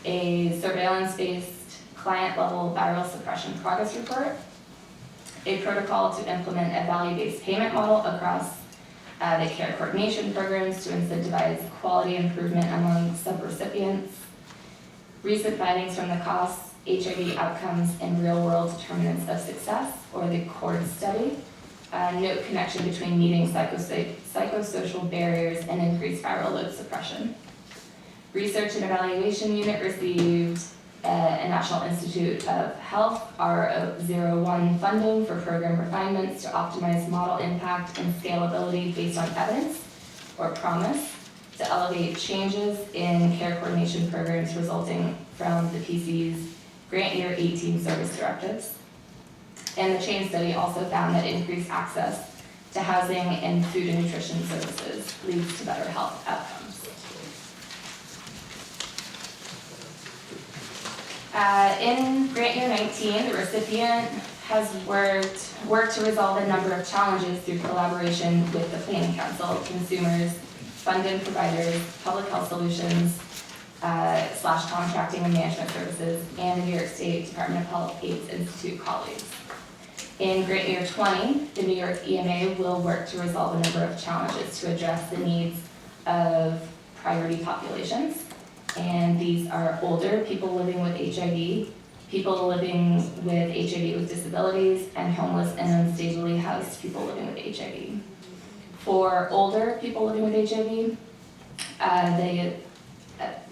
S20: a surveillance-based client-level viral suppression progress report, a protocol to implement a value-based payment model across the care coordination programs to incentivize quality improvement among subrecipients, recent findings from the costs, HIV outcomes, and real-world determinants of success, or the CORD study, note connection between meeting psychosocial barriers and increased viral load suppression. Research and Evaluation Unit received a National Institute of Health R01 funding for program refinements to optimize model impact and scalability based on evidence or promise to elevate changes in care coordination programs resulting from the PC's grant year 18 service directives. And the chain study also found that increased access to housing and food and nutrition services leads to better health outcomes. In grant year 19, the recipient has worked to resolve a number of challenges through collaboration with the Planning Council, consumers, funded providers, public health solutions, / contracting and management services, and the New York State Department of Health AIDS Institute colleagues. In grant year 20, the New York EMA will work to resolve a number of challenges to address the needs of priority populations. And these are older people living with HIV, people living with HIV with disabilities, and homeless and unstably housed people living with HIV. For older people living with HIV,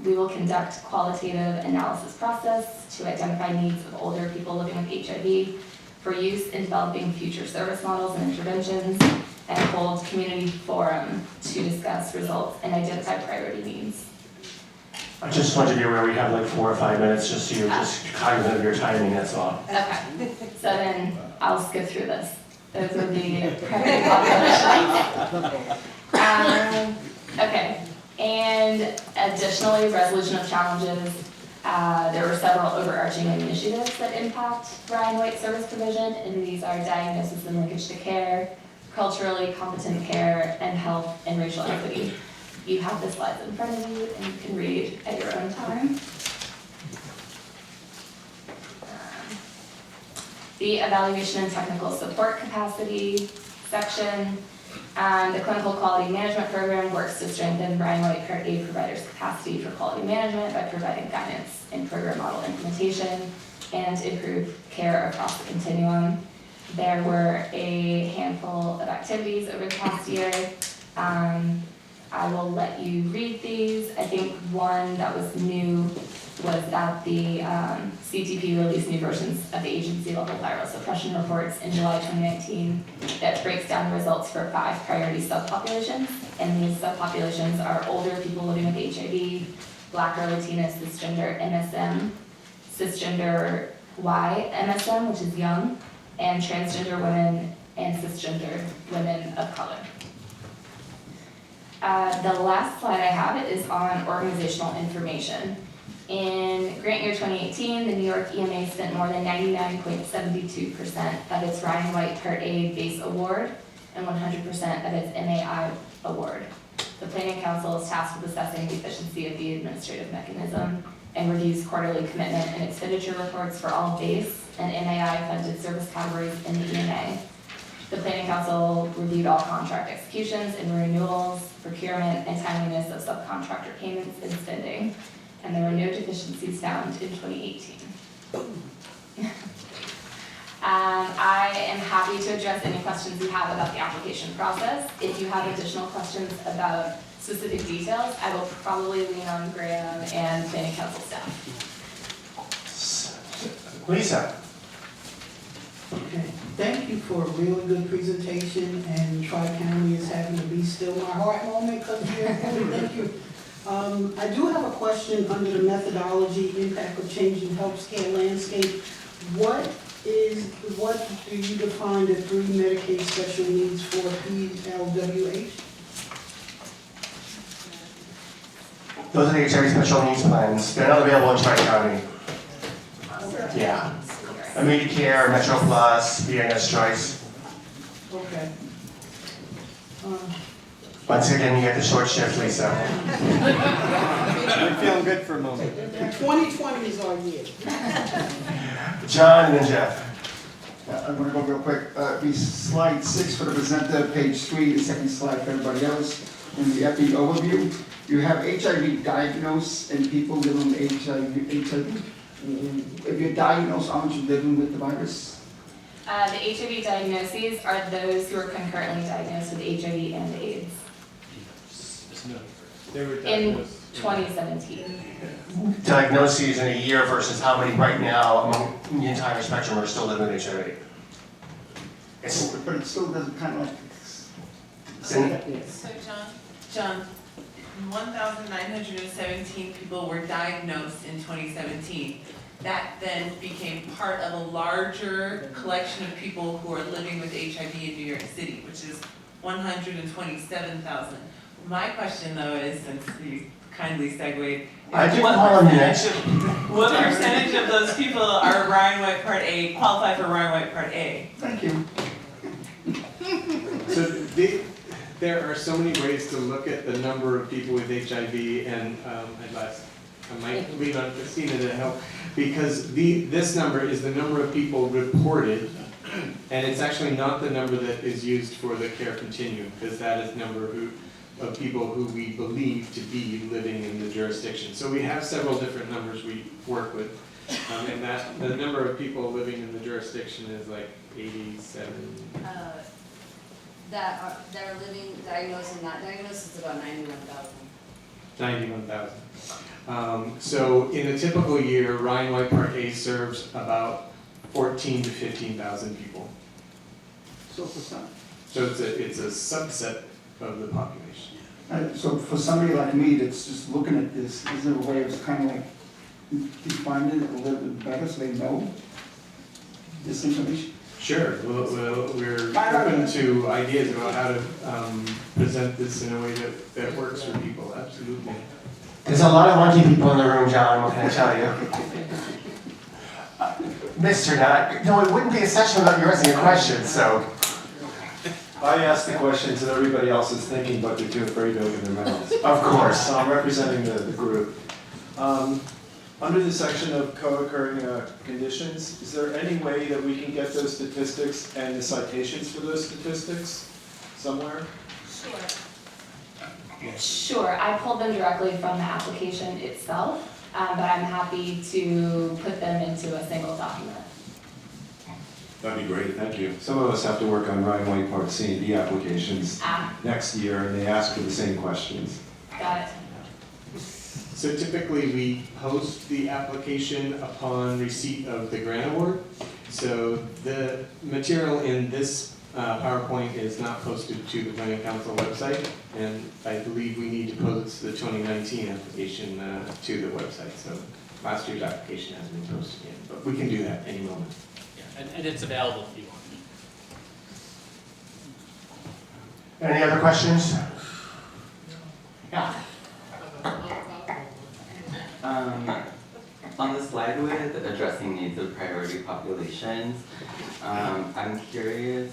S20: we will conduct qualitative analysis process to identify needs of older people living with HIV for use in developing future service models and interventions, and hold community forum to discuss results and identify priority needs.
S1: I just want you to be aware we have like 4 or 5 minutes, just so you're just cognizant of your timing, that's all.
S20: Okay, so then I'll skip through this. Those are the priority populations. Okay, and additionally, resolution of challenges. There were several overarching initiatives that impact Ryan White service provision, and these are diagnosis and linkage to care, culturally competent care, and health and racial equity. You have the slides in front of you, and you can read at your own time. The evaluation and technical support capacity section. The clinical quality management program works to strengthen Ryan White Part A providers' capacity for quality management by providing guidance in program model implementation and improve care across the continuum. There were a handful of activities over the past year. I will let you read these. I think one that was new was that the CTP released new versions of the agency-level viral suppression reports in July 2019 that breaks down the results for 5 priority subpopulations. And these subpopulations are older people living with HIV, Black or Latina cisgender MSM, cisgender Y MSM, which is young, and transgender women and cisgender women of color. The last slide I have is on organizational information. In grant year 2018, the New York EMA spent more than 99.72% of its Ryan White Part A base award and 100% of its MAI award. The Planning Council is tasked with assessing the efficiency of the administrative mechanism and reviews quarterly commitment and expenditure reports for all base and MAI funded service categories in the EMA. The Planning Council reviewed all contract executions and renewals, procurement, and timeliness of subcontractor payments and spending, and there were no deficiencies found in 2018. I am happy to address any questions you have about the application process. If you have additional questions about specific details, I will probably lean on Graham and Planning Council staff.
S1: Lisa.
S2: Okay, thank you for a really good presentation, and Tri-County is having to be still my heart moment because you're thank you. I do have a question under the methodology, impact of changing healthcare landscape. What do you define the 3 Medicaid special needs for PLWH?
S1: Those are the HIV special needs plans. They're not available in Tri-County. Yeah. Medicare, Metro Plus, BNS Choice.
S2: Okay.
S1: Once again, you get the short shift, Lisa.
S9: We're feeling good for a moment.
S2: 2020 is our year.
S1: John and then Jeff.
S6: I'm going to go real quick. Be slide 6 for the presenter, page 3, the second slide for everybody else. In the epi overview, you have HIV diagnosed and people living with HIV. If you're diagnosed, aren't you living with the virus?
S20: The HIV diagnoses are those who are concurrently diagnosed with HIV and AIDS.
S9: No, they were
S20: In
S9: diagnosed
S20: 2017.
S1: Diagnoses in a year versus how many right now among the entire spectrum are still living with HIV.
S6: But it still doesn't kind of like...
S19: So John, 1,917 people were diagnosed in 2017. That then became part of a larger collection of people who are living with HIV in New York City, which is 127,000. My question though is, since you kindly segued, what percentage of those people are Ryan White Part A, qualify for Ryan White Part A?
S6: Thank you.
S18: So there are so many ways to look at the number of people with HIV, and I might lean on Christina to help, because this number is the number of people reported, and it's actually not the number that is used for the care continuum, because that is the number of people who we believe to be living in the jurisdiction. So we have several different numbers we work with, and that the number of people living in the jurisdiction is like 87.
S15: That are living, diagnosed and not diagnosed, is about 91,000.
S18: 91,000. So in a typical year, Ryan White Part A serves about 14 to 15,000 people.
S6: So for some.
S18: So it's a subset of the population.
S6: So for somebody like me that's just looking at this, is there a way of kind of like defining it a little bit better so they know this information?
S18: Sure. We're open to ideas about how to present this in a way that works for people. Absolutely.
S1: There's a lot of monkey people in the room, John, what can I tell you? Mr. Knott, no, it wouldn't be a session without you asking a question, so.
S3: I asked the questions and everybody else is thinking, but they're too afraid to open their mouths.
S1: Of course.
S3: So I'm representing the group. Under the section of co-occurring conditions, is there any way that we can get those statistics and the citations for those statistics somewhere?
S20: Sure, I pulled them directly from the application itself, but I'm happy to put them into a single document.
S3: That'd be great, thank you. Some of us have to work on Ryan White Part C and D applications next year, and they ask for the same questions.
S20: Got it.
S18: So typically, we post the application upon receipt of the grant award. So the material in this PowerPoint is not posted to the Planning Council website, and I believe we need to post the 2019 application to the website. So last year's application hasn't been posted yet, but we can do that any moment.
S5: And it's available if you want.
S1: Any other questions? Yeah.
S8: On the slide with addressing needs of priority populations, I'm curious,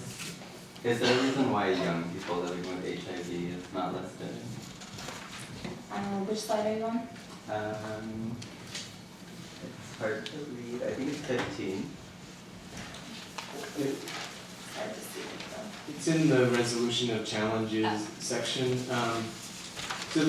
S8: is there a reason why young people living with HIV is not listed?
S20: Which slide are you on?
S8: It's hard to read, I think it's 15.
S18: It's in the resolution of challenges section. So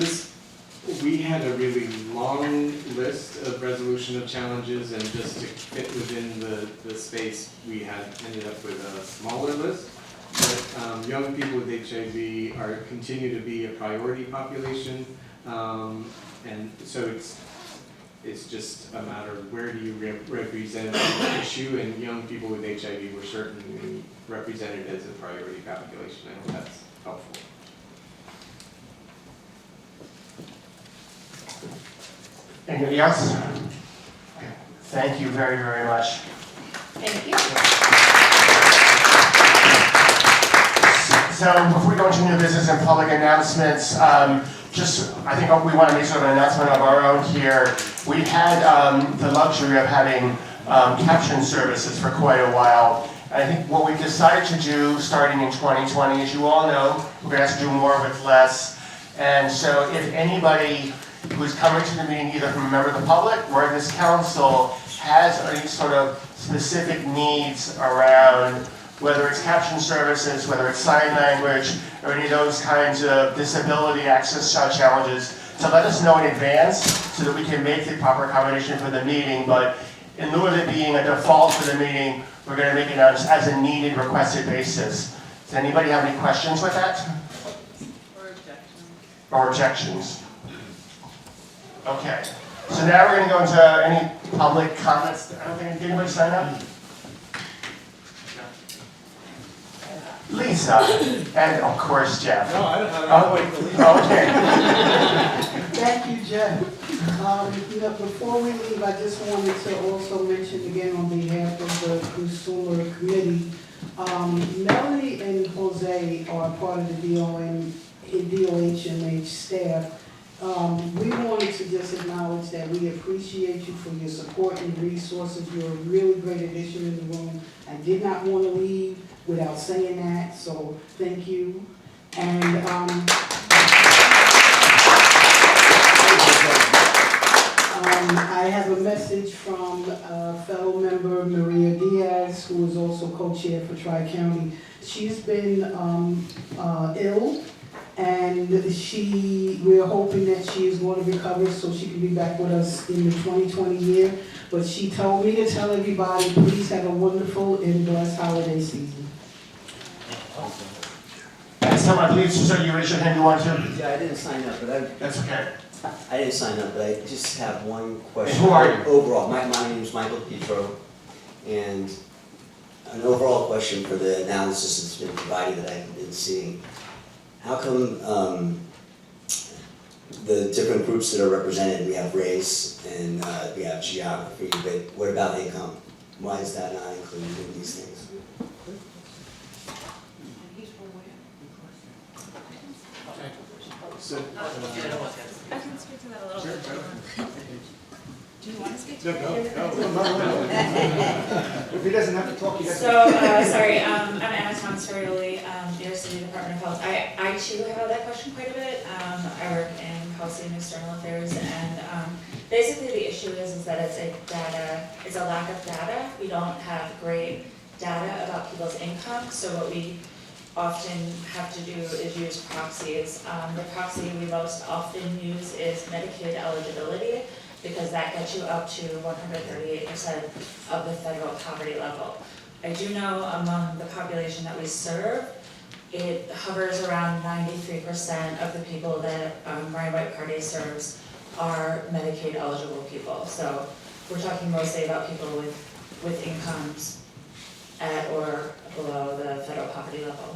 S18: we had a really long list of resolution of challenges, and just to fit within the space, we ended up with a smaller list. But young people with HIV continue to be a priority population, and so it's just a matter of where do you represent the issue, and young people with HIV were certainly represented as a priority population. I hope that's helpful.
S1: Anybody else? Okay. Thank you very, very much.
S20: Thank you.
S1: So before we go into new business and public announcements, I think we want to make sort of an announcement of our own here. We've had the luxury of having caption services for quite a while. And I think what we've decided to do starting in 2020, as you all know, we're going to have to do more with less. And so if anybody who's coming to the meeting, either from a member of the public or this council, has any sort of specific needs around whether it's caption services, whether it's sign language, or any of those kinds of disability access challenges, to let us know in advance so that we can make the proper accommodation for the meeting. But in lieu of it being a default for the meeting, we're going to make it as a needed, requested basis. Does anybody have any questions with that? Or objections? Okay. So now we're going to go into any public comments. I don't think, did anybody sign up? Lisa, and of course Jeff.
S3: No, I don't have
S1: Okay.
S2: Thank you, Jeff. Before we leave, I just wanted to also mention again on behalf of the Consumer Committee, Melanie and Jose are part of the DOHMH staff. We wanted to just acknowledge that we appreciate you for your support and resources. You're a really great addition in the room. I did not want to leave without saying that, so thank you. And I have a message from a fellow member, Maria Diaz, who is also co-chair for Tri-County. She's been ill, and we're hoping that she is going to recover so she can be back with us in the 2020 year. But she told me to tell everybody, please have a wonderful and blessed holiday season.
S1: And someone, I believe, Susan, you raised your hand, you want to?
S11: Yeah, I didn't sign up, but
S1: That's okay.
S11: I didn't sign up, but I just have one question.
S1: And who are you?
S11: Overall, my name is Michael Petro, and an overall question for the analysis that's been provided that I've been seeing. How come the different groups that are represented, we have race and we have geography, but what about income? Why is that not included in these things?
S18: So,
S10: to speak to that a little bit? Do you want to speak to
S6: No,
S10: that?
S6: If he doesn't have to talk, he doesn't.
S7: So, sorry, I'm Anna Tonsorioli, New York City Department of Health. I too have that question quite a bit. I work in policy and external affairs, and basically the issue is that it's a lack of data. We don't have great data about people's income, so what we often have to do is use proxies. The proxy we most often use is Medicaid eligibility, because that gets you up to 138% of the federal poverty level. I do know among the population that we serve, it hovers around 93% of the people that Ryan White Party serves are Medicaid eligible people. So we're talking mostly about people with incomes at or below the federal poverty level.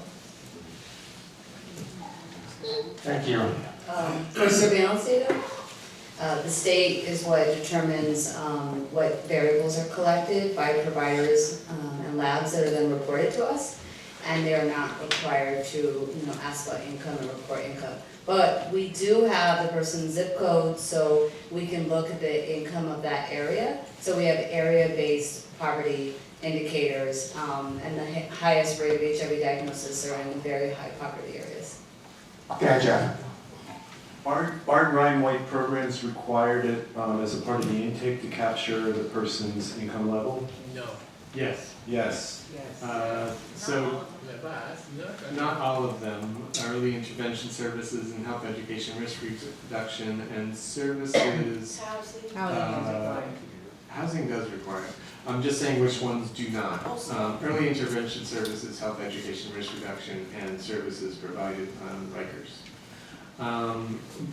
S1: Thank you.
S15: For surveillance data, the state is what determines what variables are collected by providers and labs that are then reported to us, and they are not required to, ask about income and report income. But we do have the person's zip code, so we can look at the income of that area. So we have area-based poverty indicators, and the highest rate of HIV diagnosis are in the very high poverty areas.
S1: Go ahead, Jeff.
S3: Aren't Ryan White programs required it as a part of the intake to capture the person's income level?
S4: No.
S18: Yes.
S3: Yes.
S18: So, not all of them. Early intervention services and health education risk reduction and services. Housing does require it. I'm just saying which ones do not. Early intervention services, health education risk reduction, and services provided on Rikers.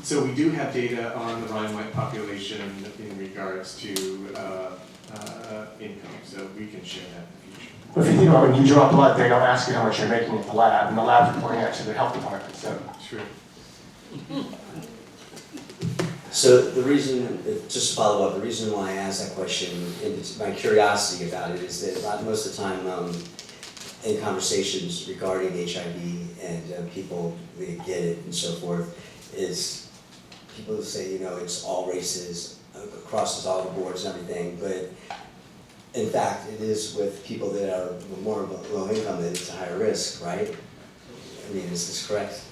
S18: So we do have data on the Ryan White population in regards to income, so we can share that in the future.
S1: But if you think about when you draw blood, they don't ask you how much you're making at the lab, and the lab's reporting that to the health department, so.
S18: True.
S11: So the reason, just to follow up, the reason why I asked that question, and my curiosity about it, is that most of the time in conversations regarding HIV and people that get it and so forth, is people say, it's all races, crosses all the boards and everything, but in fact, it is with people that are more low income that it's a higher risk, right? I mean, is this correct?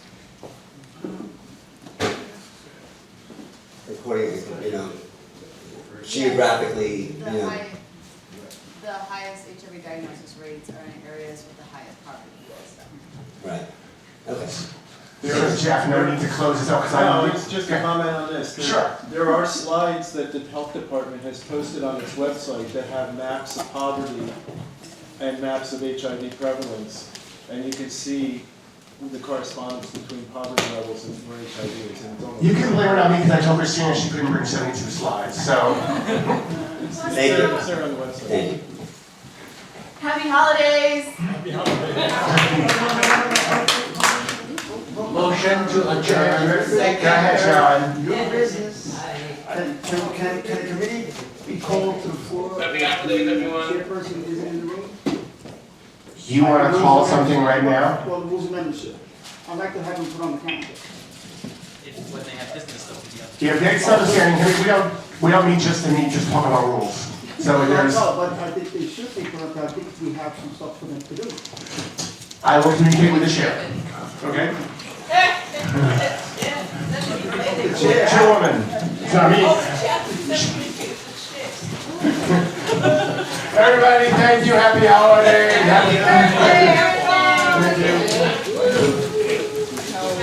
S11: According, geographically,
S10: The highest HIV diagnosis rates are in areas with the highest poverty.
S11: Right. Okay.
S1: Jeff, no need to close this out, because I
S3: No,
S1: know.
S3: it's just a comment on this.
S1: Sure.
S3: There are slides that the health department has posted on its website that have maps of poverty and maps of HIV prevalence, and you can see the correspondence between poverty levels and where HIV is. And
S1: You can blame it on me because I told Christina she couldn't bring 72 slides, so.
S11: Thank you.
S3: It's there on the website.
S11: Thank you.
S10: Happy holidays!
S1: Happy holidays.
S6: Motion to adjourn.
S1: Go ahead, John.
S6: Your business. Can the committee be called to the floor?
S4: Happy holidays, everyone.
S6: Chairperson isn't in the room?
S1: You want to call something right now?
S6: Well, the rules of membership. I'd like to have them put on the calendar.
S5: When they have business stuff to be up.
S1: Yeah, next understanding, we don't meet just to talk about rules. So there's,
S6: No, but I think they should be put up, I think we have some stuff for them to do.
S1: I will communicate with the chair, okay? Chairwoman, it's not me. Everybody, thank you, happy holidays.